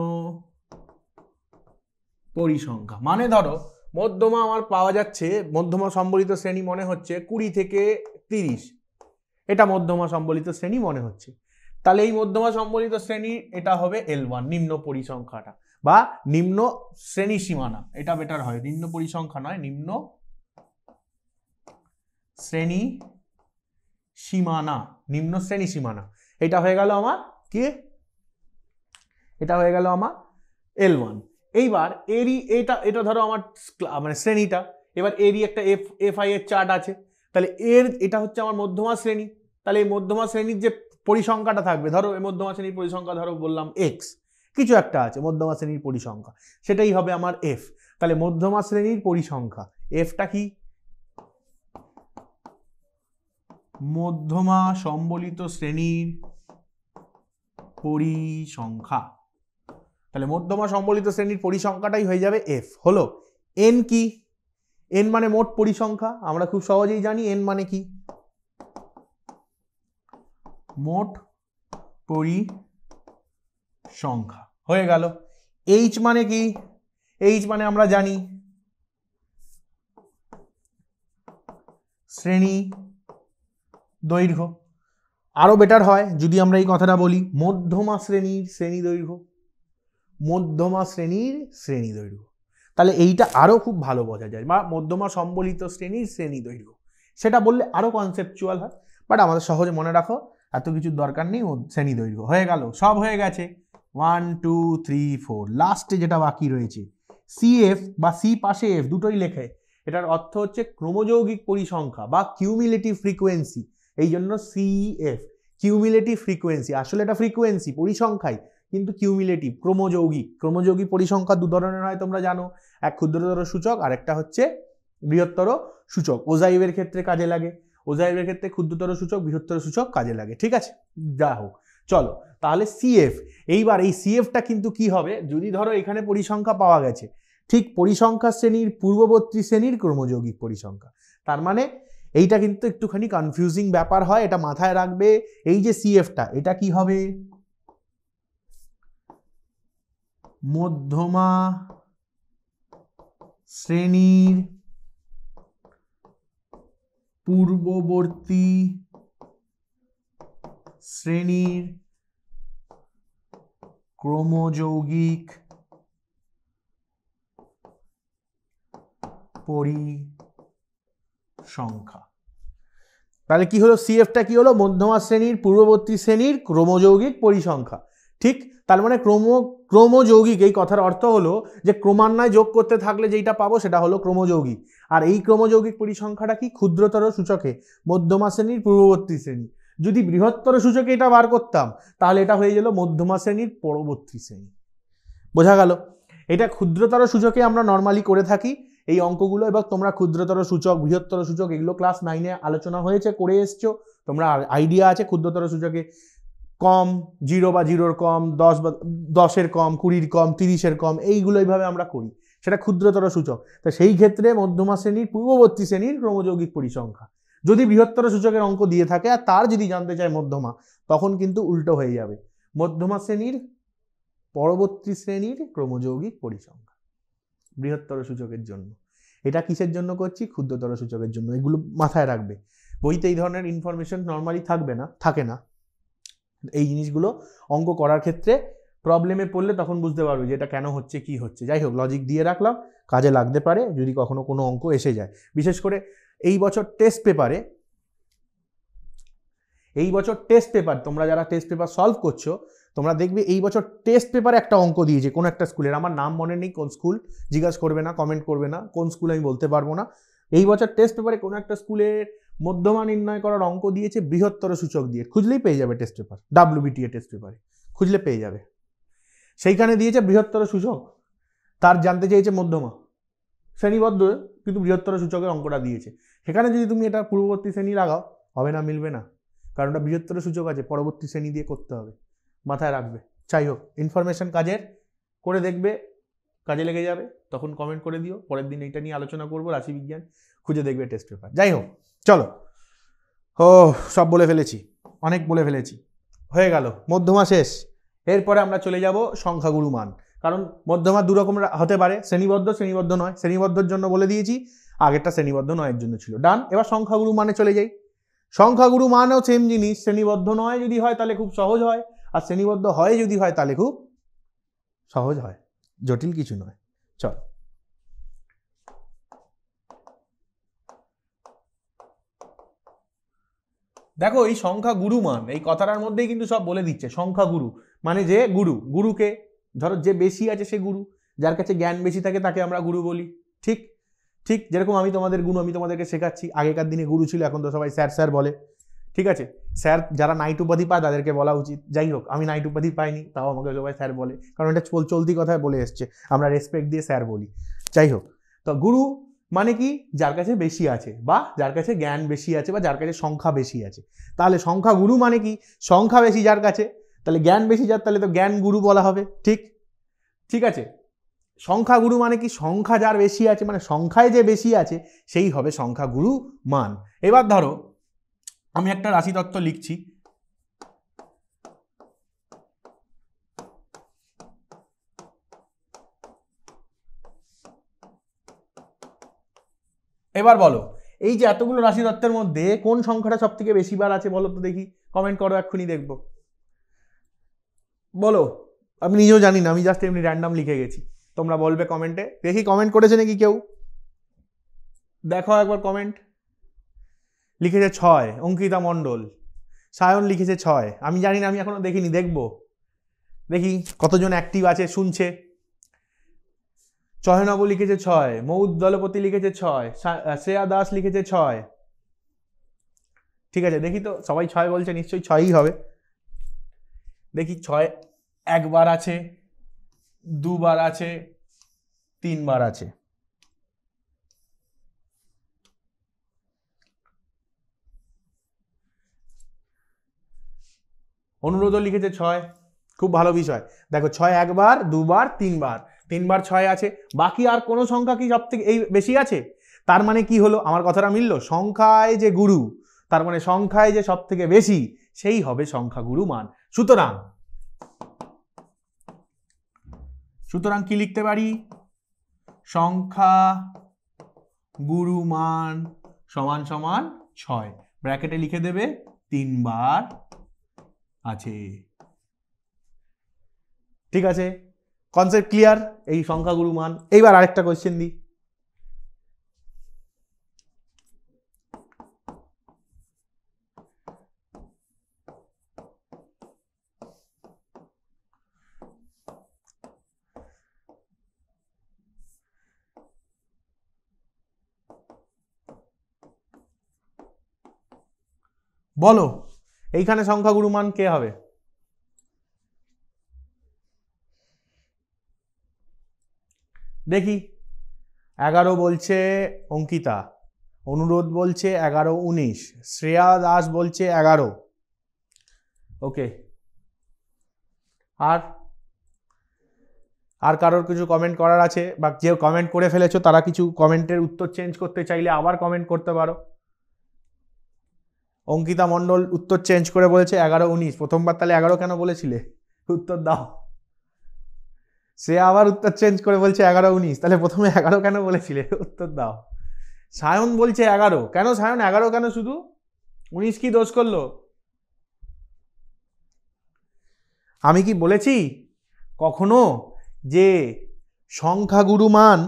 পরিসংখ্যা মানে ধরো মধ্যমা আমার পাওয়া যাচ্ছে মধ্যমা সম্বলিত শ্রেণী মনে হচ্ছে 20 থেকে 30 এটা মধ্যমা সম্বলিত শ্রেণী মনে হচ্ছে তাহলে এই মধ্যমা সম্বলিত শ্রেণী এটা হবে L1 নিম্ন পরিসংখ্যাটা বা নিম্ন শ্রেণী সীমানা এটা বেটার হয় নিম্ন পরিসংখ্যা নয় নিম্ন শ্রেণী সীমানা নিম্ন শ্রেণী সীমানা এটা হয়ে গেল আমার কি এটা হয়ে গেল আমার L1 এইবার এরই এটা ধরো আমার মানে শ্রেণীটা এবার এরই একটা FI এর চার্ট আছে তাহলে এর এটা হচ্ছে আমার মধ্যমা শ্রেণী তাহলে এই মধ্যমা শ্রেণীর যে পরিসংখ্যাটা থাকবে ধরো এই মধ্যমা শ্রেণীর পরিসংখ্যা ধরো বললাম x কিছু একটা আছে মধ্যমা শ্রেণীর পরিসংখ্যা সেটাই হবে আমার f তাহলে মধ্যমা শ্রেণীর পরিসংখ্যা fটা কি মধ্যমা সম্বলিত শ্রেণীর পরিসংখ্যা তাহলে মধ্যমা সম্বলিত শ্রেণীর পরিসংখ্যাটাই হয়ে যাবে f হলো n কি n মানে মোট পরিসংখ্যা আমরা খুব সহজেই জানি n মানে কি মোট পরিসংখ্যা হয়ে গেল h মানে কি h মানে আমরা জানি শ্রেণী দৈর্ঘ্য আরো বেটার হয় যদি আমরা এই কথাটা বলি মধ্যমা শ্রেণীর শ্রেণী দৈর্ঘ্য মধ্যমা শ্রেণীর শ্রেণী দৈর্ঘ্য তাহলে এইটা আরো খুব ভালো বোঝা যায় বা মধ্যমা সম্বলিত শ্রেণীর শ্রেণী দৈর্ঘ্য সেটা বললে আরো কনসেপচুয়াল হয় বাট আমাদের সহজে মনে রাখো, এত কিছুর দরকার নেই, শ্রেণী দৈর্ঘ্য হয়ে গেল, সব হয়ে গেছে। 1 2 3 4, লাস্টে যেটা বাকি রয়েছে সিএফ বা সি পাশে এফ দুটোই লেখে, এটার অর্থ হচ্ছে ক্রমযৌগিক পরিসংখ্যা বা কিউমুলেটিভ ফ্রিকোয়েন্সি। এই জন্য সিএফ কিউমুলেটিভ ফ্রিকোয়েন্সি, আসলে এটা ফ্রিকোয়েন্সি পরিসংখ্যাই, কিন্তু কিউমুলেটিভ ক্রমযৌগিক পরিসংখ্যা দু ধরনের হয় তোমরা জানো, এক ক্ষুদ্রতর সূচক আর একটা হচ্ছে বৃহত্তর সূচক। ওজাইভের ক্ষেত্রে কাজে লাগে, ওজাইভের ক্ষেত্রে ক্ষুদ্রতর সূচক বৃহত্তর সূচক কাজে লাগে, ঠিক আছে। যা হোক, চলো তাহলে সিএফ, এইবার এই সিএফটা কিন্তু কি হবে, যদি ধরো এখানে পরিসংখ্যা পাওয়া গেছে, ঠিক পরিসংখ্যা শ্রেণীর পূর্ববর্তী শ্রেণীর ক্রমযৌগিক পরিসংখ্যা, তার মানে এইটা কিন্তু একটুখানি কনফিউজিং ব্যাপার হয়, এটা মাথায় রাখবে। এই যে সিএফটা, এটা কি হবে, মধ্যমা শ্রেণীর পূর্ববর্তী শ্রেণীর ক্রমযৌগিক পরিসংখ্যা। তাহলে কি হলো, সিএফটা কি হলো, মধ্যমা শ্রেণীর পূর্ববর্তী শ্রেণীর ক্রমযৌগিক পরিসংখ্যা, ঠিক। তার মানে ক্রমযৌগিক এই কথার অর্থ হলো যে ক্রমান্বয়ে যোগ করতে থাকলে যেটা পাবো সেটা হলো ক্রমযৌগিক। আর এই ক্রমযৌগিক পরিসংখ্যাটা কি, ক্ষুদ্রতর সূচকে মধ্যমা শ্রেণীর পূর্ববর্তী শ্রেণী। যদি বৃহত্তর সূচকে এটা বার করতাম তাহলে এটা হয়ে গেল মধ্যমা শ্রেণীর পরবর্তী শ্রেণী। বোঝা গেল? এটা ক্ষুদ্রতর সূচকে আমরা নর্মালি করে থাকি এই অঙ্কগুলো, এবং তোমরা ক্ষুদ্রতর সূচক বৃহত্তর সূচক এগুলো ক্লাস 9-এ আলোচনা হয়েছে, করে এসছো, তোমরা আইডিয়া আছে। ক্ষুদ্রতর সূচকে কম, 0 বা 0-র কম, 10 বা 10-এর কম, 20-র কম, 30-এর কম, এইগুলো এইভাবে আমরা করি, সেটা ক্ষুদ্রতর সূচক। তো সেই ক্ষেত্রে মধ্যমা শ্রেণীর পূর্ববর্তী শ্রেণীর ক্রমযৌগিক পরিসংখ্যা। যদি বৃহত্তর সূচকের অঙ্ক দিয়ে থাকে আর তার যদি জানতে চায় মধ্যমা, তখন কিন্তু উল্টো হয়ে যাবে, মধ্যমা শ্রেণীর পরবর্তী শ্রেণীর ক্রমযৌগিক পরিসংখ্যা বৃহত্তর সূচকের জন্য। এটা কিসের জন্য করছি, ক্ষুদ্রতর সূচকের জন্য। এগুলো মাথায় রাখবে, বইতে এই ধরনের ইনফরমেশন নর্মালি থাকে না। এই জিনিসগুলো অঙ্ক করার ক্ষেত্রে প্রবলেমে পড়লে তখন বুঝতে পারবে যে এটা কেন হচ্ছে, কি হচ্ছে। যাই হোক, লজিক দিয়ে রাখলাম, কাজে লাগতে পারে যদি কখনো কোনো অঙ্ক এসে যায়। বিশেষ করে এই বছর টেস্ট পেপার তোমরা যারা টেস্ট পেপার সলভ করছো, তোমরা দেখবে এই বছর টেস্ট পেপারে একটা অঙ্ক দিয়েছে কোন একটা স্কুলের, আমার নাম মনে নেই কোন স্কুল, জিজ্ঞাসা করবে না, কমেন্ট করবে না, কোন স্কুল আমি বলতে পারবো না। এই বছর টেস্ট পেপারে কোনো একটা স্কুলের মধ্যমা নির্ণয় করার অঙ্ক দিয়েছে বৃহত্তর সূচক দিয়ে, খুঁজলেই পেয়ে যাবে টেস্ট পেপার, WBTA টেস্ট পেপারে খুঁজলে পেয়ে যাবে। সেইখানে দিয়েছে বৃহত্তর সূচক, তার জানতে চেয়েছে মধ্যমা শ্রেণীবদ্ধ, কিন্তু বৃহত্তর সূচকের অঙ্কটা দিয়েছে। সেখানে যদি তুমি এটা পূর্ববর্তী শ্রেণী লাগাও, হবে না, মিলবে না, কারণ ওটা বৃহত্তর সূচক আছে, পরবর্তী শ্রেণী দিয়ে করতে হবে, মাথায় রাখবে। যাই হোক, ইনফরমেশন কাজের, করে দেখবে কাজে লেগে যাবে, তখন কমেন্ট করে দিও, পরের দিন এইটা নিয়ে আলোচনা করবো, রাশিবিজ্ঞান, খুঁজে দেখবে টেস্ট পেপার। যাই হোক, চলো, সব বলে ফেলেছি, অনেক বলে ফেলেছি, হয়ে গেল, মধ্যমা শেষ। এরপরে আমরা চলে যাব সংখ্যাগুরু মান, কারণ মধ্যমা দু রকম হতে পারে, শ্রেণীবদ্ধ নয়। শ্রেণীবদ্ধর জন্য বলে দিয়েছি, আগেরটা শ্রেণীবদ্ধ নয়ের জন্য ছিল, ডান। এবার সংখ্যাগুরু মানে চলে যাই। সংখ্যাগুরু মানও সেম জিনিস, শ্রেণীবদ্ধ নয় যদি হয় তাহলে খুব সহজ হয়, আর শ্রেণীবদ্ধ হয় যদি হয় তাহলে খুব সহজ হয়, জটিল কিছু নয়। চল, দেখো এই সংখ্যা গুরু মান, এই কথাটার মধ্যেই কিন্তু সব বলে দিচ্ছে। সংখ্যা গুরু মানে যে গুরুকে ধরো যে বেশি আছে সে গুরু, যার কাছে জ্ঞান বেশি থাকে তাকে আমরা গুরু বলি, ঠিক। যেরকম আমি তোমাদেরকে শেখাচ্ছি, আগেকার দিনে গুরু ছিল, এখন তো সবাই স্যার বলে, ঠিক আছে। স্যার যারা নাইট উপাধি পায় তাদেরকে বলা উচিত। যাই হোক, আমি নাইট উপাধি পাইনি, তাও আমাকে সবাই স্যার বলে, কারণ এটা চলতি কথায় বলে এসছে, আমরা রেসপেক্ট দিয়ে স্যার বলি। যাই হোক, তো গুরু মানে কি, যার কাছে বেশি আছে, বা যার কাছে জ্ঞান বেশি আছে, বা যার কাছে সংখ্যা বেশি আছে। তাহলে সংখ্যা গুরু মানে কি, সংখ্যা বেশি যার কাছে, তাহলে জ্ঞান বেশি যার, তাহলে তো জ্ঞান গুরু বলা হবে, ঠিক আছে। সংখ্যা গুরু মানে কি, সংখ্যা যার বেশি আছে, মানে সংখ্যায় যে বেশি আছে সেই হবে সংখ্যা গুরু মান। এবার ধরো আমি একটা রাশি তত্ত্ব লিখছি, এবার বলো এই যে এতগুলো রাশি তত্ত্বের মধ্যে কোন সংখ্যাটা সব থেকে বেশি বার আছে বলো তো দেখি, কমেন্ট করো, এক্ষুনি দেখবো, বলো। আমি নিজেও জানি না, আমি জাস্ট এমনি র্যান্ডাম লিখে গেছি, তোমরা বলবে কমেন্টে, দেখি কমেন্ট করেছে নাকি কেউ, দেখো একবার কমেন্ট, লিখেছে 6, অঙ্কিতা মণ্ডল। সায়ন লিখেছে 6, আমি জানি না, আমি এখনো দেখিনি, দেখবো, দেখি কতজন অ্যাক্টিভ আছে শুনছে। চয়নব লিখেছে 6, মৌদ দলপতি লিখেছে 6, শ্রেয়া দাস লিখেছে 6। ঠিক আছে, দেখি তো, সবাই 6 বলছে, নিশ্চয়ই 6ই হবে। দেখি 6 একবার আছে, দুবার আছে, 3 বার আছে। অনুরোধও লিখেছে 6, খুব ভালো বিষয়। দেখো 6 একবার, দুবার, 3 বার, 3 বার 6 আছে। বাকি আর কোনো সংখ্যা কি সব থেকে এই বেশি আছে? তার মানে কি হলো, আমার কথাটা মিললো, সংখ্যায় যে গুরু, তার মানে সংখ্যায় যে সব থেকে বেশি, সেই হবে সংখ্যাগুরু মান। সুতরাং কি লিখতে পারি? সংখ্যা গুরু মান সমান সমান 6, ব্র্যাকেটে লিখে দেবে 3 বার আছে। ঠিক আছে, কনসেপ্ট ক্লিয়ার? এই সংখ্যাগুরু মান। এইবার আরেকটা কোশ্চেন দিই। বলো এইখানে সংখ্যাগুরু মান কে হবে? দেখি, 11 বলছে অঙ্কিতা, অনুরোধ বলছে 11, 19, শ্রেয়া দাস বলছে 11। ওকে, আর কারোর কিছু কমেন্ট করার আছে? বা যে কমেন্ট করে ফেলেছো তারা কিছু কমেন্টের উত্তর চেঞ্জ করতে চাইলে আবার কমেন্ট করতে পারো। অঙ্কিতা মণ্ডল উত্তর চেঞ্জ করে বলেছে 11, 19। প্রথমবার তাহলে 11 কেন বলেছিলে? উত্তর দাও। সে আবার উত্তর চেঞ্জ করে বলছে 11, 19। তাহলে প্রথমে 11 কেন বলেছিলে? উত্তর দাও। সায়ন বলছে 11। কেন সায়ন 11 কেন? শুধু 19 কি দোষ করলো? আমি কি বলেছি কখনো যে সংখ্যাগুরু মান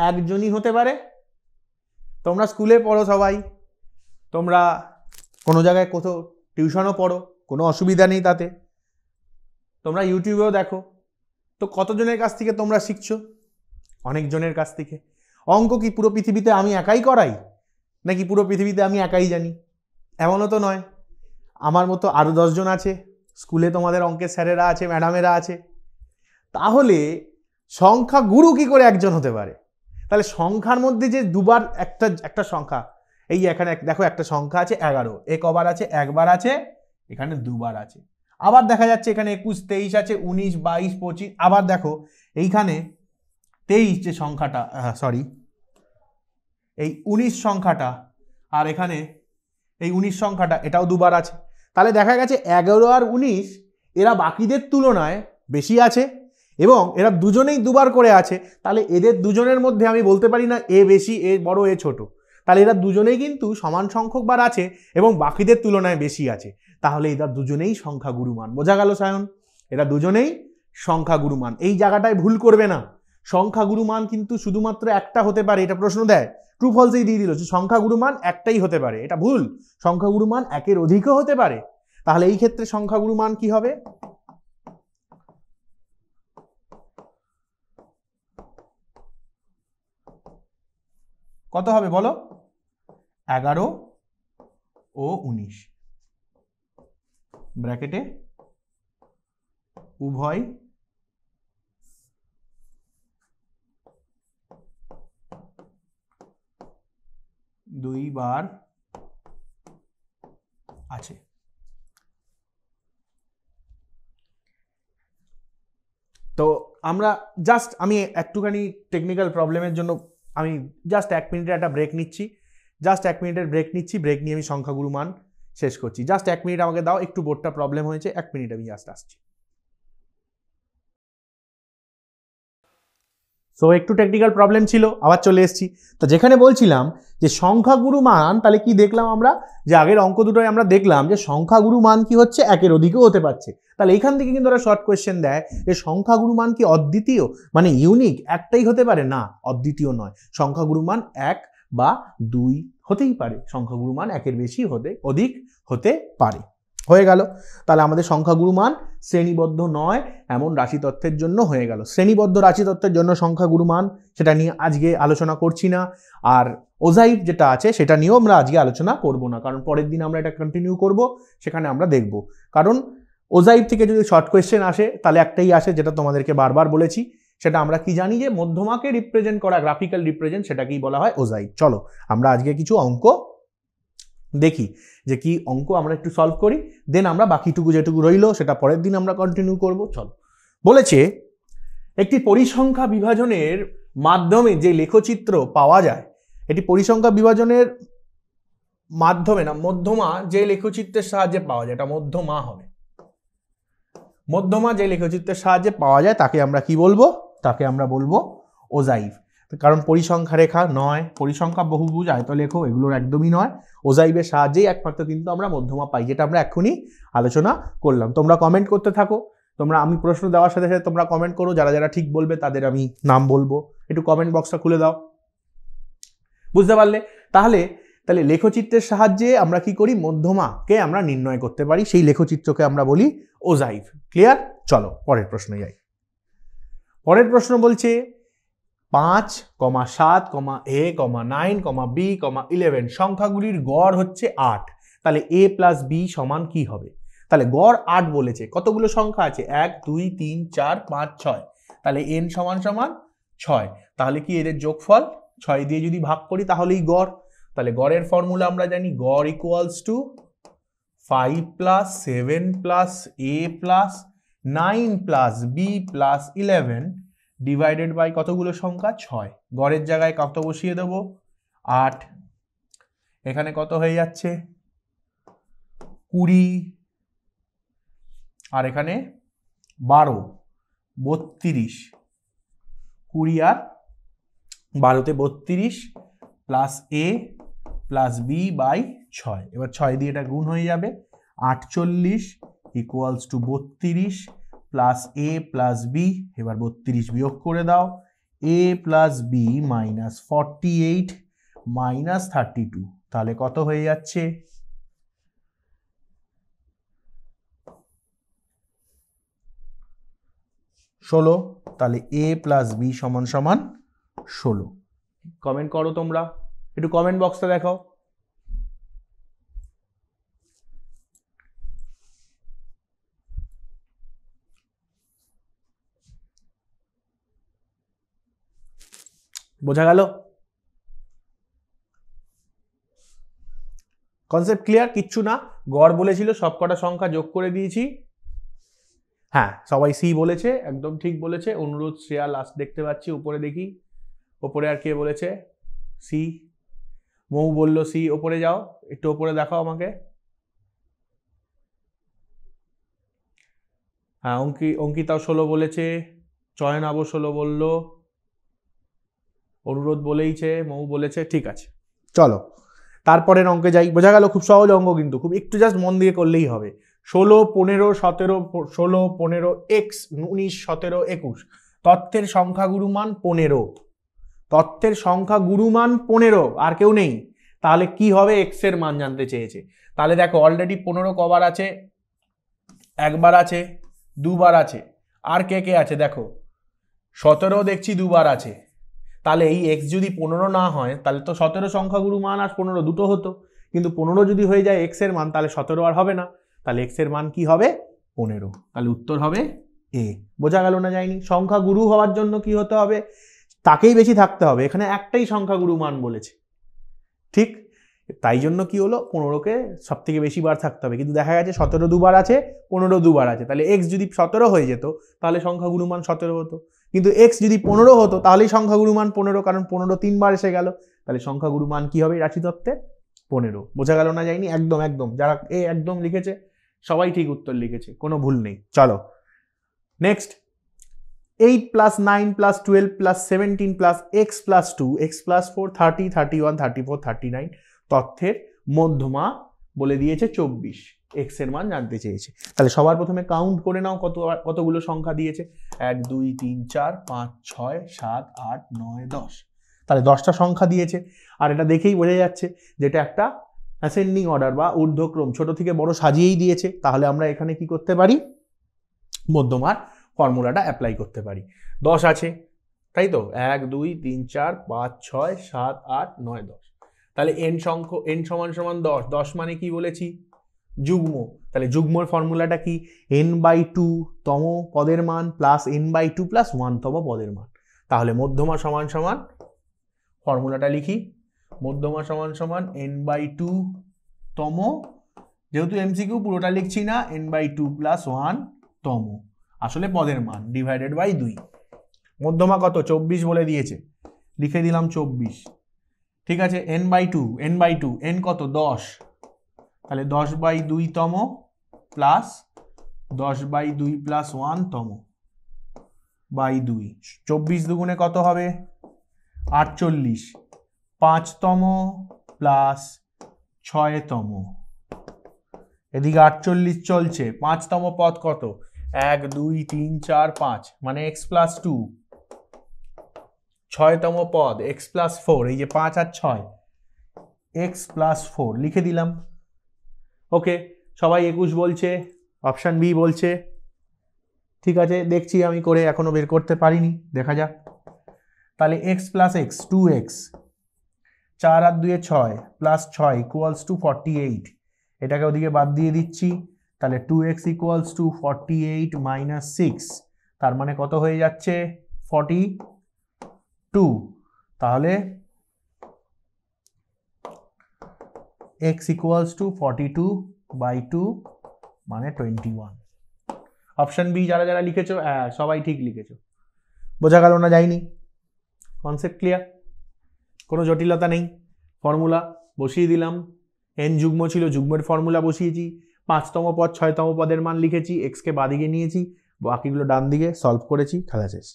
একজনই হতে পারে? তোমরা স্কুলে পড়ো সবাই, তোমরা কোনো জায়গায় কোথাও টিউশনও পড়ো, কোনো অসুবিধা নেই তাতে। তোমরা ইউটিউবেও দেখো, তো কতজনের কাছ থেকে তোমরা শিখছো? অনেকজনের কাছ থেকে। অঙ্ক কি পুরো পৃথিবীতে আমি একাই করাই, নাকি পুরো পৃথিবীতে আমি একাই জানি? এমনও তো নয়, আমার মতো আরও 10 জন আছে স্কুলে, তোমাদের অঙ্কের স্যারেরা আছে, ম্যাডামেরা আছে। তাহলে সংখ্যা গুরু কি করে একজন হতে পারে? তাহলে সংখ্যার মধ্যে যে দুবার একটা সংখ্যা, এই এখানে দেখো একটা সংখ্যা আছে 11, এ কবার আছে? একবার আছে, এখানে দুবার আছে। আবার দেখা যাচ্ছে এখানে 21, 23 আছে, 19, 22, 25। আবার দেখো এইখানে 23 যে সংখ্যাটা, সরি, এই 19 সংখ্যাটা, আর এখানে এই 19 সংখ্যাটা, এটাও দুবার আছে। তাহলে দেখা গেছে 11 আর 19 এরা বাকিদের তুলনায় বেশি আছে, এবং এরা দুজনেই দুবার করে আছে। তাহলে এদের দুজনের মধ্যে আমি বলতে পারি না এ বেশি, এ বড়, এ ছোট। তাহলে এরা দুজনেই কিন্তু সমান সংখ্যক বার আছে এবং বাকিদের তুলনায় বেশি আছে। তাহলে এরা দুজনেই সংখ্যাগুরু মান। বোঝা গেল সায়ন? এরা দুজনেই সংখ্যাগুরু মান। এই জায়গাটায় ভুল করবে না। সংখ্যাগুরু মান কিন্তু শুধুমাত্র একটা হতে পারে, এটা প্রশ্ন দেয়, ট্রু ফলসেই দিয়ে দিল যে সংখ্যাগুরু মান একটাই হতে পারে। এটা ভুল, সংখ্যাগুরু মান একের অধিকও হতে পারে। তাহলে এই ক্ষেত্রে সংখ্যাগুরু মান কি হবে? কত হবে বলো? 11 ও 19, ব্র্যাকেটে উভয় দুইবার আছে। তো আমরা জাস্ট, আমি একটুখানি টেকনিক্যাল প্রবলেমের জন্য আমি জাস্ট 1 মিনিটের একটা ব্রেক নিচ্ছি। জাস্ট 1 মিনিটের ব্রেক নিচ্ছি। ব্রেক নিয়ে আমি সংখ্যাগুরু মান শেষ করছি। জাস্ট 1 মিনিট আমাকে দাও, একটু বোর্ডটা প্রবলেম হয়েছে, 1 মিনিট আমি জাস্ট আসছি। সো একটু টেকনিক্যাল প্রবলেম ছিল, আবার চলে এসেছি। তো যেখানে বলছিলাম যে সংখ্যাগুরু মান, তাহলে কি দেখলাম আমরা? যে আগের অঙ্ক দুটোয় আমরা দেখলাম যে সংখ্যাগুরু মান কি হচ্ছে, একের অধিকও হতে পারছে। তাহলে এখান থেকে কিন্তু ওরা শর্ট কোয়েশ্চেন দেয় যে সংখ্যাগুরু মান কি অদ্বিতীয়, মানে ইউনিক, একটাই হতে পারে? না, অদ্বিতীয় নয়। সংখ্যাগুরু মান 1 বা 2 হতেই পারে, সংখ্যাগুরু মান 1-এর বেশি অধিক হতে পারে। হয়ে গেল। তাহলে আমাদের সংখ্যাগুরু মান শ্রেণীবদ্ধ নয় এমন রাশিতত্ত্বের জন্য হয়ে গেল। শ্রেণীবদ্ধ রাশিতত্ত্বের জন্য সংখ্যাগুরু মান সেটা নিয়ে আজকে আলোচনা করছি না, আর ওজাইভ যেটা আছে সেটা নিয়েও আমরা আজকে আলোচনা করব না, কারণ পরের দিন আমরা এটা কন্টিনিউ করব, সেখানে আমরা দেখব। কারণ ওজাইভ থেকে যদি শর্ট কোয়েশ্চেন আসে তাহলে একটাই আসে, যেটা তোমাদেরকে বারবার বলেছি, সেটা আমরা কি জানি যে মধ্যমাকে রিপ্রেজেন্ট করা, গ্রাফিক্যাল রিপ্রেজেন্ট, সেটাকেই বলা হয় ওজাইভ। চলো আমরা আজকে কিছু অঙ্ক দেখি যে কি অঙ্ক আমরা একটু সলভ করি, দেন আমরা বাকিটুকু যেটুকু রইল সেটা পরের দিন আমরা কন্টিনিউ করব। চলো, বলেছে একটি পরিসংখ্যা বিভাজনের মাধ্যমে যে লেখচিত্র পাওয়া যায়, এটি পরিসংখ্যা বিভাজনের মাধ্যমে না, মধ্যমা যে লেখচিত্রের সাহায্যে পাওয়া যায়, এটা মধ্যমা হবে। মধ্যমা যে লেখচিত্রের সাহায্যে পাওয়া যায় তাকে আমরা কি বলবো? তাকে আমরা বলবো ওজাইভ। কারণ পরিসংখ্যা রেখা নয়, পরিসংখ্যা বহুভুজ, আয়তলেখ, এগুলোর একদমই নয়। ওজাইভের সাহায্যেই একমাত্র কিন্তু আমরা মধ্যমা পাই, যেটা আমরা এক্ষুনি আলোচনা করলাম। তোমরা কমেন্ট করতে থাকো, তোমরা আমি প্রশ্ন দেওয়ার সাথে সাথে তোমরা কমেন্ট করো, যারা যারা ঠিক বলবে তাদের আমি নাম বলবো। একটু কমেন্ট বক্সটা খুলে দাও, বুঝতে পারলে? তাহলে লেখচিত্রের সাহায্যে আমরা কি করি? মধ্যমাকে আমরা নির্ণয় করতে পারি, সেই লেখচিত্রকে আমরা বলি ওজাইভ। ক্লিয়ার? চলো পরের প্রশ্নে যাই। পরের প্রশ্ন বলছে 5, 7, a, 9, b, 11 সংখ্যাগুলির গড় হচ্ছে 8। তাহলে a প্লাস b সমান কি হবে? তাহলে গড় 8 বলেছে, কতগুলো সংখ্যা আছে? 1, 2, 3, 4, 5, 6। তাহলে n সমান 6। তাহলে কি এদের যোগফল 6 দিয়ে যদি ভাগ করি তাহলেই গড়। তাহলে গড়ের ফর্মুলা আমরা জানি, গড় equals to 5 plus 7 plus a plus 9 plus b plus 11 divided by কতগুলো সংখ্যা? 6। গড়ের জায়গায় কত বসিয়ে দেব? 8। এখানে কত হয়ে যাচ্ছে? 20, আর এখানে 12, 32। 20 আর 12তে 32 plus a plus b by 6। এবার 6 দিয়ে এটা গুণ হয়ে যাবে, 48 equals to 32 plus a plus b। এবার 32 বিয়োগ করে দাও, a plus b minus 48 minus 32। তাহলে কত হয়ে যাচ্ছে? 16। তাহলে a প্লাস b সমান 16। কমেন্ট করো তোমরা, একটু কমেন্ট বক্সটা দেখাও। বোঝা গেল? Concept clear? কিচ্ছু না, গড় বলেছিল, সবকটা সংখ্যা যোগ করে দিয়েছি। হ্যাঁ, সবাই সি বলেছে, একদম ঠিক বলেছে। অনুরোধ, শ্রেয়া লাস্ট দেখতে পাচ্ছি, উপরে দেখি, ওপরে আর কে বলেছে? সি। মৌ বললো সি। ওপরে যাও, একটু ওপরে দেখাও আমাকে। হ্যাঁ, অঙ্কিতাও 16 বলেছে, চয়নাবও 16 বললো, অনুরোধ বলেইছে, মৌ বলেছে। ঠিক আছে, চলো তারপরের অঙ্কে যাই। বোঝা গেল? খুব সহজ অঙ্ক, কিন্তু খুব একটু জাস্ট মন দিয়ে করলেই হবে। 16, 15, 17, 16, 15, x, 19, 17, 21 তথ্যের সংখ্যাগুরু মান 15। তথ্যের সংখ্যাগুরু মান 15, আর কেউ নেই। তাহলে কি হবে? এক্স এর মান জানতে চেয়েছে। তাহলে দেখো, অলরেডি 15 কবার আছে? একবার আছে, দুবার আছে, আর কে কে আছে? দেখো 17 দেখছি দুবার আছে। তাহলে এই এক্স যদি 15 না হয় তাহলে তো 17 সংখ্যাগুরু মান আর 15 দুটো হতো, কিন্তু 15 যদি হয়ে যায় এক্স এর মান তাহলে 17 আর হবে না। তাহলে এক্স এর মান কি হবে? 15। তাহলে উত্তর হবে এ। বোঝা গেল না? যায়নি? সংখ্যাগুরু হওয়ার জন্য কি হতে হবে? তাকেই বেশি থাকতে হবে। এখানে একটাই সংখ্যাগুরু মান বলেছে, ঠিক? তাই জন্য কি হলো, 15কে সব থেকে বেশি বার থাকতে হবে, কিন্তু দেখা গেছে 17 দুবার আছে, 15 দুবার আছে। তাহলে এক্স যদি 17 হয়ে যেত তাহলে সংখ্যাগুরু মান 17 হতো, কিন্তু এক্স যদি 15 হতো তাহলেই সংখ্যাগুরু মান 15, কারণ 15 3বার এসে গেল। তাহলে সংখ্যাগুরু মান কি হবে রাশিতত্ত্বে? 15। বোঝা গেল না? যায়নি? একদম একদম, যারা এ একদম লিখেছে সবাই ঠিক উত্তর লিখেছে, কোনো ভুল নেই। চলো next. 8 plus 9 plus 12 plus 17 plus x plus 2 x plus 4 30 31 34 39 তথ্যের মধ্যমা বলে দিয়েছে 24। এক্স এর মান জানতে চেয়েছে। তাহলে সবার প্রথমে কাউন্ট করে নাও কতগুলো সংখ্যা দিয়েছে। 1 2 3 4 5 6 7 8 9 10। তাহলে 10টা সংখ্যা দিয়েছে, আর এটা দেখেই বোঝা যাচ্ছে যেটা একটা অ্যাসেন্ডিং অর্ডার বা ঊর্ধ্বক্রম, ছোট থেকে বড় সাজিয়েই দিয়েছে। তাহলে আমরা এখানে কি করতে পারি, মধ্যমার ফর্মুলাটা অ্যাপ্লাই করতে পারি। 10 আছে, তাই তো, 1 2 3 4 5 6 7 8 9 10। তাহলে n সমান সমান 10, 10 মানে কি বলেছি, যুগ্ম। তাহলে যুগ্মর ফর্মুলাটা কি, n/2 তম পদের মান প্লাস n/2 প্লাস 1 তম পদের মান। তাহলে মধ্যমা সমান সমান, ফর্মুলাটা লিখি, মধ্যমা সমান সমান n/2 তম, যেহেতু এমসিকিউ পুরোটা লিখছি না, n/2 প্লাস 1 তম আসলে পদের মান ডিভাইডেড বাই 2। মধ্যমা কত, 24 বলে দিয়েছে, লিখে দিলাম 24। ঠিক আছে, n/2 n কত, 10, তাহলে 10/2 তম প্লাস 10/2 প্লাস 1 তম বাই 2। 24 দুগুণে কত হবে, 48, 5 তম প্লাস 6 তম, এদিকে 48 চলছে, 5 তম পদ কত, 1 2 3 4 5 মানে x প্লাস 2, 6 তম পদ x প্লাস 4, এই যে 5 আর 6 x প্লাস 4 লিখে দিলাম। ওকে, সবাই 21 বলছে, অপশান বি বলছে। ঠিক আছে, দেখছি আমি করে, এখনো বের করতে পারিনি, দেখা যাক। তাহলে x প্লাস x 2x, 4 আর 2 6 প্লাস 6 ইকুয়ালস টু 48, এটাকে ওদিকে বাদ দিয়ে দিচ্ছি। তাহলে 2x ইকুয়ালস টু 48 মাইনাস 6, তার মানে কত হয়ে যাচ্ছে, 42। তাহলে x ইকুয়ালস টু 42/2 মানে 21। অপশন বি যারা যারা লিখেছো, সবাই ঠিক লিখেছো, বোঝা গেল না, যায়নি, কনসেপ্ট ক্লিয়ার, কোনো জটিলতা নেই। ফর্মুলা বসিয়ে দিলাম, n যুগ্ম ছিল, যুগ্মের ফর্মুলা বসিয়েছি, 5 তম পদ 6 তম পদের মান লিখেছি, x কে বাদিকে নিয়েছি, বাকিগুলো ডান দিকে সলভ করেছি, খেলা শেষ।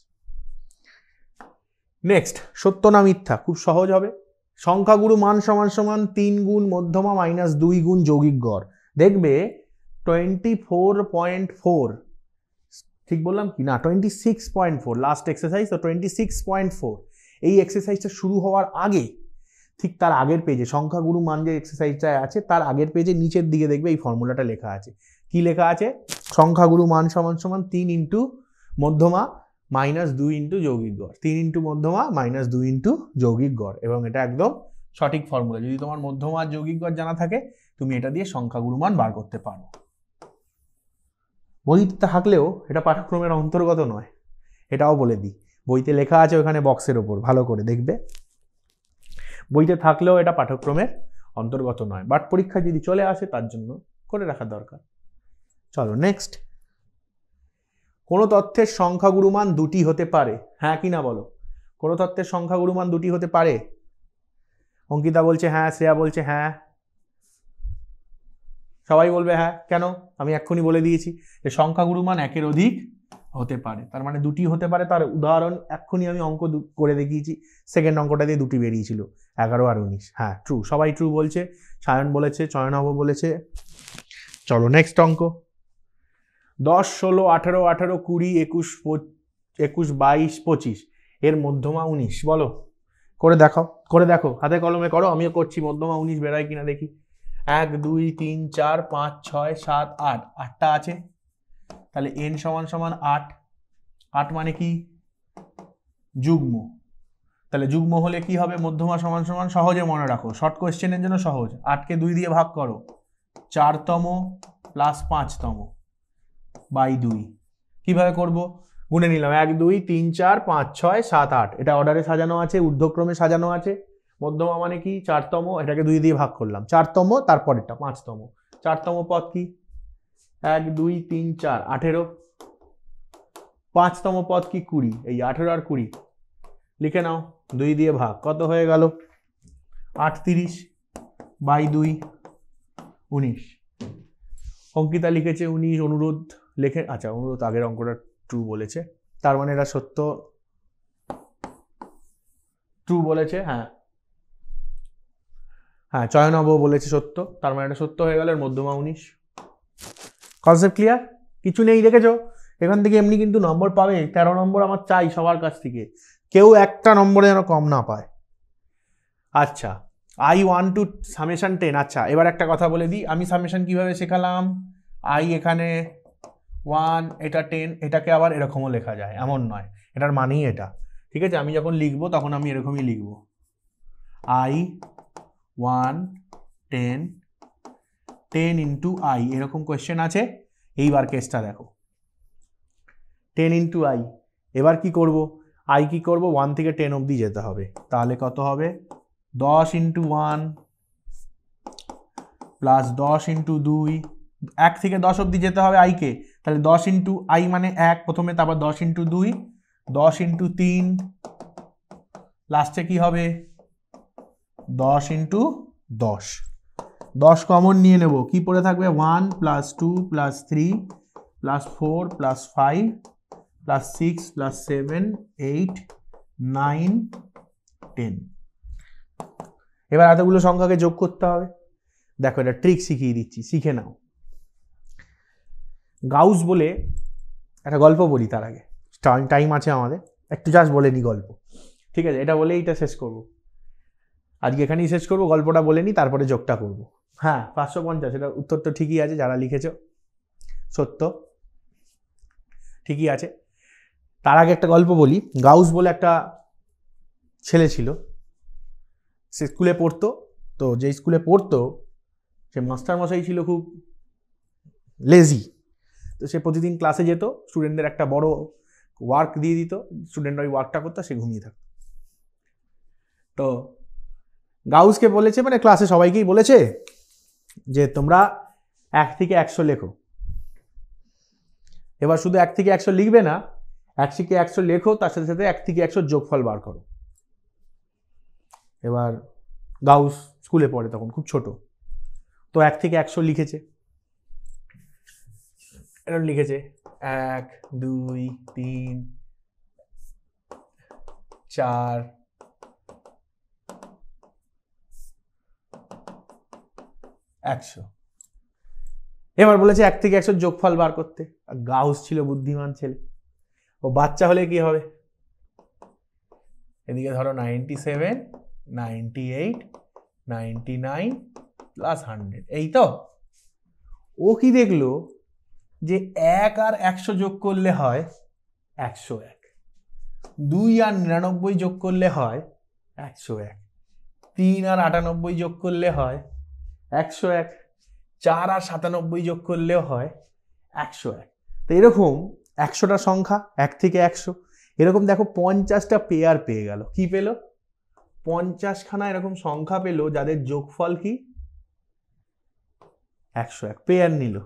নেক্সট, সত্য না মিথ্যা, খুব সহজ হবে। সংখ্যাগুরু মান সমান সমান 3 গুণ মধ্যমা মাইনাস 2 গুণ যৌগিক গড়। দেখবে 24.4, ঠিক বললাম কি না, 26.4 লাস্ট এক্সারসাইজ, তো 26.4 এই এক্সারসাইজটা শুরু হওয়ার আগে, ঠিক তার আগের পেজে সংখ্যাগুরু মান যে এক্সারসাইজটা আছে তার আগের পেজে নিচের দিকে দেখবে এই ফর্মুলাটা লেখা আছে। কি লেখা আছে, সংখ্যাগুরু মান সমান সমান 3 ইন্টু মধ্যমা মাইনাস 2 ইন্টু যৌগিক গড়, 3 ইন্টু মধ্যমা মাইনাস 2 ইন্টু যৌগিক গড়, এবং এটা একদম সঠিক ফর্মুলা। যদি তোমার মধ্যমা আর যৌগিক গড় জানা থাকে, তুমি এটা দিয়ে সংখ্যাগুরু মান বার করতে পারো। বইতে থাকলেও এটা পাঠ্যক্রমের অন্তর্গত নয়, এটাও বলে দিই, বইতে লেখা আছে ওখানে বক্সের ওপর, ভালো করে দেখবে। বইতে থাকলেও এটা পাঠ্যক্রমের অন্তর্গত নয়, বাট পরীক্ষা যদি চলে আসে তার জন্য করে রাখা দরকার। চলো নেক্সট, কোন তথ্যের সংখ্যাগুরু মান দুটি হতে পারে, হ্যাঁ কি না বলো। কোন তথ্যের সংখ্যাগুরু মান দুটি হতে পারে, অঙ্কিতা বলছে হ্যাঁ, শ্রেয়া বলছে হ্যাঁ, সবাই বলবে হ্যাঁ। কেন, আমি এক্ষুনি বলে দিয়েছি যে সংখ্যাগুরু মান একের অধিক হতে পারে, তার মানে দুটি হতে পারে। তার উদাহরণ এক্ষুনি আমি অঙ্ক করে দেখিয়েছি, সেকেন্ড অঙ্কটা দিয়ে দুটি বেরিয়েছিল, 11 আর 19। হ্যাঁ ট্রু, সবাই ট্রু বলছে, সায়ন বলেছে, চয়নব বলেছে। চলো নেক্সট অঙ্ক, 10 16 18 18 20 21 22 25 এর মধ্যমা 19, বলো, করে দেখো, হাতে কলমে করো, আমিও করছি, মধ্যমা 19 বেরোয় কিনা দেখি। 1 2 3 4 5 6 7 8, 8টা আছে, তাহলে n সমান সমান 8, 8 মানে কি, যুগ্ম। তাহলে যুগ্ম হলে কি হবে, মধ্যমা সমান সমান, সহজে মনে রাখো, শর্ট কোয়েশ্চেনের জন্য সহজ, 8কে 2 দিয়ে ভাগ করো, 4তম প্লাস 5তম বাই 2। কিভাবে করব, গুনে নিলাম, 1 2 3 4 5 6 7 8, এটা অর্ডারে সাজানো আছে, ঊর্ধ্বক্রমে সাজানো আছে। মধ্যমা মানে কি, 4তম, এটাকে 2 দিয়ে ভাগ করলাম, 4তম, তারপরেরটা 5তম, 4তম পদ কি, 1 2 3 4 18, 5তম পদ কি 20, এই 18 আর 20 লিখে নাও, 2 দিয়ে ভাগ, কত হয়ে গেল, 38 বাই 2 19। অঙ্কিতা লিখেছে 19, অনুরোধ লেখে, আচ্ছা অনুরোধ আগের অঙ্কটা ট্রু বলেছে, তার মানে এটা সত্য, ট্রু বলেছে। হ্যাঁ হ্যাঁ, চয়নব বলেছে সত্য, তার মানে এটা সত্য হয়ে গেল, এর মধ্যমা 19। কনসেপ্ট ক্লিয়ার, কিছু নেই, দেখেছো, এখান থেকে এমনি কিন্তু নম্বর পাবে, 13 নম্বর আমার চাই সবার কাছ থেকে, কেউ একটা নম্বরে যেন কম না পায়, আচ্ছা i1 টু সামেশন 10। আচ্ছা এবার একটা কথা বলে দিই, আমি সামেশন কিভাবে শেখালাম, i এখানে 1, এটা 10, এটাকে আবার এরকমও লেখা যায়, এমন নয়, এটার মানেই এটা, ঠিক আছে। আমি যখন লিখবো তখন আমি এরকমই লিখবো, i1 10 10 ইন্টু i, এরকম কোয়েশ্চেন আছে। এইবার কেসটা দেখো, 10 ইন্টু i, এবার কি করব, i কি করব, 1 থেকে 10 অবধি যেতে হবে, তাহলে কত হবে 10 ইন্টু 1 প্লাস 10 ইন্টু 2, 1 থেকে 10 অবধি যেতে হবে i কে, তাহলে 10 ইন্টু i মানে 1 প্রথমে, তারপর 10 ইন্টু 2, 10 ইন্টু 3, লাস্টে কি হবে 10 ইন্টু 10, 10 কমন নিয়ে নেব, কি পড়ে থাকবে 1 plus 2 plus 3 plus 4 plus 5 plus 6 plus 7 8 9 10। এবার এতগুলো সংখ্যাকে যোগ করতে হবে। দেখো এটা ট্রিক শিখিয়ে দিচ্ছি, শিখে নাও। গাউস বলে একটা গল্প বলি, তার আগে টাইম আছে আমাদের, একটু জাস্ট বলে নি গল্প, ঠিক আছে, এটা বলে এইটা শেষ করব, আজকে এখানেই শেষ করব, গল্পটা বলে নি তারপরে যোগটা করব। হ্যাঁ 550, এটা উত্তর তো ঠিকই আছে, যারা লিখেছ সত্য ঠিকই আছে। তার আগে একটা গল্প বলি। গাউস বলে একটা ছেলে ছিল, সে স্কুলে পড়তো, তো যে স্কুলে পড়তো সে মাস্টারমশাই ছিল খুব লেজি, তো সে প্রতিদিন ক্লাসে যেত, স্টুডেন্টদের একটা বড় ওয়ার্ক দিয়ে দিত, স্টুডেন্টরা ওই ওয়ার্কটা করতো, সে ঘুমিয়ে থাকতো। তো গাউসকে বলেছে, মানে ক্লাসে সবাইকেই বলেছে যে তোমরা 1 থেকে 100 লেখো। এবার শুধু 1 থেকে 100 লিখবে না, 1 থেকে 100 লেখো, তার সাথে সাথে 1 থেকে 100 যোগফল বার করো। এবার গাউস স্কুলে পড়ে, তখন খুব ছোট, তো 1 থেকে 100 লিখেছে, এরকম লিখেছে 1 2 3 4 100। এবার বলেছে 1 থেকে 100 যোগফল বার করতে। গাউস ছিল বুদ্ধিমান ছেলে, ও বাচ্চা হলে কি হবে, এদিকে ধরো 97 98 99 প্লাস 100, এই তো। ও কি দেখলো যে 1 আর 100 যোগ করলে হয় 101, 2 আর 99 যোগ করলে হয় 101, 3 আর 98 যোগ করলে হয় 101, 4 আর 97 যোগ করলেও হয় 101। তো এরকম 100টা সংখ্যা 1 থেকে 100, এরকম দেখো 50টা পেয়ার পেয়ে গেল। কি পেল, 50খানা এরকম সংখ্যা পেল যাদের যোগফল কি 101, পেয়ার নিল।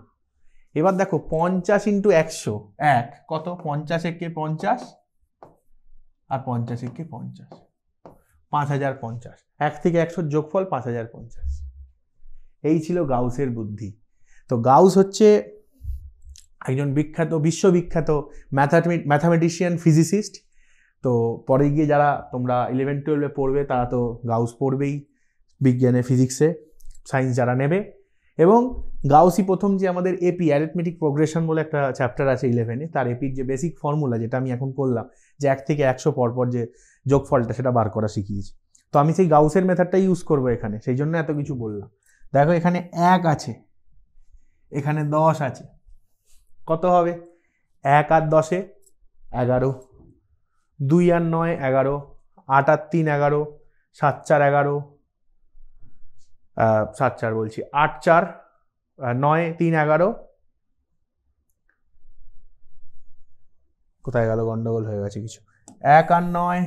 এবার দেখো 50 ইন্টু 100 1 কত, 50 একে 50 আর 50 একে 50, 5050, 1 থেকে 100 যোগফল 5050। এই ছিল গাউসের বুদ্ধি। তো গাউস হচ্ছে একজন বিখ্যাত, বিশ্ববিখ্যাত ম্যাথামেটিশিয়ান, ফিজিসিস্ট। তো পরে গিয়ে যারা তোমরা 11-12 পড়বে তারা তো গাউস পড়বেই, বিজ্ঞানে, ফিজিক্সে, সায়েন্স যারা নেবে। এবং গাউসই প্রথম যে আমাদের এপি, অ্যারিথমেটিক প্রোগ্রেশন বলে একটা চ্যাপ্টার আছে 11-এ, তার এপির যে বেসিক ফর্মুলা, যেটা আমি এখন করলাম, যে 1 থেকে 100 পরপর যে যোগফলটা সেটা বার করা শিখিয়েছি। তো আমি সেই গাউসের মেথডটা ইউজ করবো এখানে, সেই জন্য এত কিছু বললাম। দেখো এখানে 1 আছে, এখানে 10 আছে, কত হবে 1 আর 10-এ 11, 2 আর 9 11, 8 আর 3 11, 7 4 11, 7 4 বলছি 8 4 9 3 11, কোথায় গেল, গন্ডগোল হয়ে গেছে কিছু, 1 আর 9,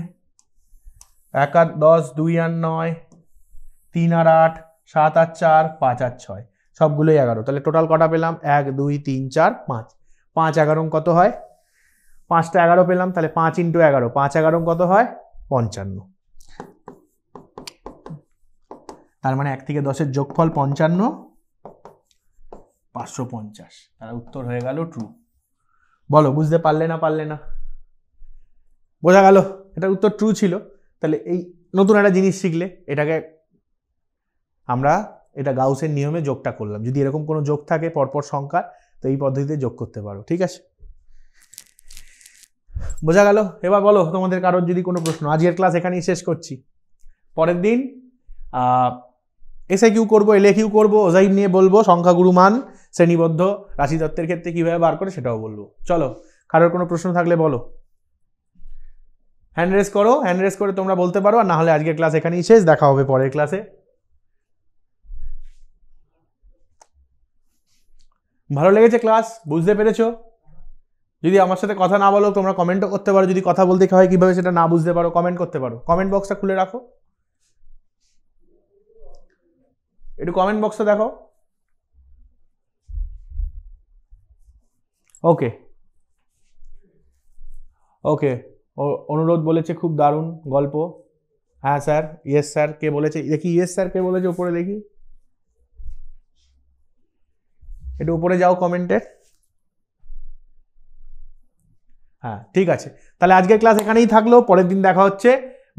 1 আর 10, 2 আর 9, 3 আর 8, 7 আর 4, 5 আর 6, সবগুলোই 11। তাহলে টোটাল কটা পেলাম, 1 2 3 4 5, 5 11 কত হয়, 5টা 11 পেলাম, তাহলে 5 ইন্টু 11, 5 11 কত হয় 55। তার মানে 1 থেকে 10-এর যোগফল 55, 550। তার উত্তর হয়ে গেল ট্রু। বলো বুঝতে পারলে না পারলে না, বোঝা গেল এটা উত্তর ট্রু ছিল। তাহলে এই নতুন একটা জিনিস শিখলে, এটাকে আমরা এটা গাউসের নিয়মে যোগটা করলাম। যদি এরকম কোনো যোগ থাকে পরপর সংখ্যা, তো এই পদ্ধতিতে যোগ করতে পারো, ঠিক আছে, বোঝা গেল। এবার বলো তোমাদের কারোর যদি কোনো প্রশ্ন। আজকের ক্লাস এখানেই শেষ করছি, পরের দিন এসএ কিউ করবো, এলএ কিউ করবো, ওজাইভ নিয়ে বলবো, সংখ্যাগুরু মান, শ্রেণীবদ্ধ রাশিতত্ত্বের ক্ষেত্রে কীভাবে বার করে সেটাও বলবো। চলো, কারোর কোনো প্রশ্ন থাকলে বলো, হ্যান্ড রেজ করো, হ্যান্ড রেজ করে তোমরা বলতে পারো, আর না হলে আজকের ক্লাস এখানেই শেষ, দেখা হবে পরের ক্লাসে। ভালো লেগেছে ক্লাস? বুঝতে পেরেছো? যদি আমার সাথে কথা না বলো তোমরা কমেন্টও করতে পারো, যদি কথা বলতে হয় কীভাবে সেটা না বুঝতে পারো কমেন্ট করতে পারো, কমেন্ট বক্সটা খুলে রাখো, একটু কমেন্ট বক্সটা দেখো। ওকে ওকে, অনুরোধ বলেছে খুব দারুণ গল্প। হ্যাঁ স্যার, ইয়েস স্যার কে বলেছে দেখি, ইয়েস স্যার কে বলেছে উপরে দেখি, একটু উপরে যাও কমেন্টে। হ্যাঁ ঠিক আছে, তাহলে আজকের ক্লাস এখানেই থাকলো, পরের দিন দেখা হচ্ছে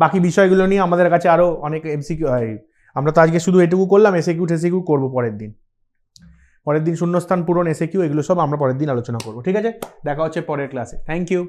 বাকি বিষয়গুলো নিয়ে। আমাদের কাছে আরও অনেক এমসিকিউ হয়, আমরা তো আজকে শুধু এটুকু করলাম, এসএকিউ টেসিকিউ করবো পরের দিন। পরের দিন শূন্যস্থান পূরণ, এসএকিউ, এগুলো সব আমরা পরের দিন আলোচনা করবো। ঠিক আছে, দেখা হচ্ছে পরের ক্লাসে। Thank you.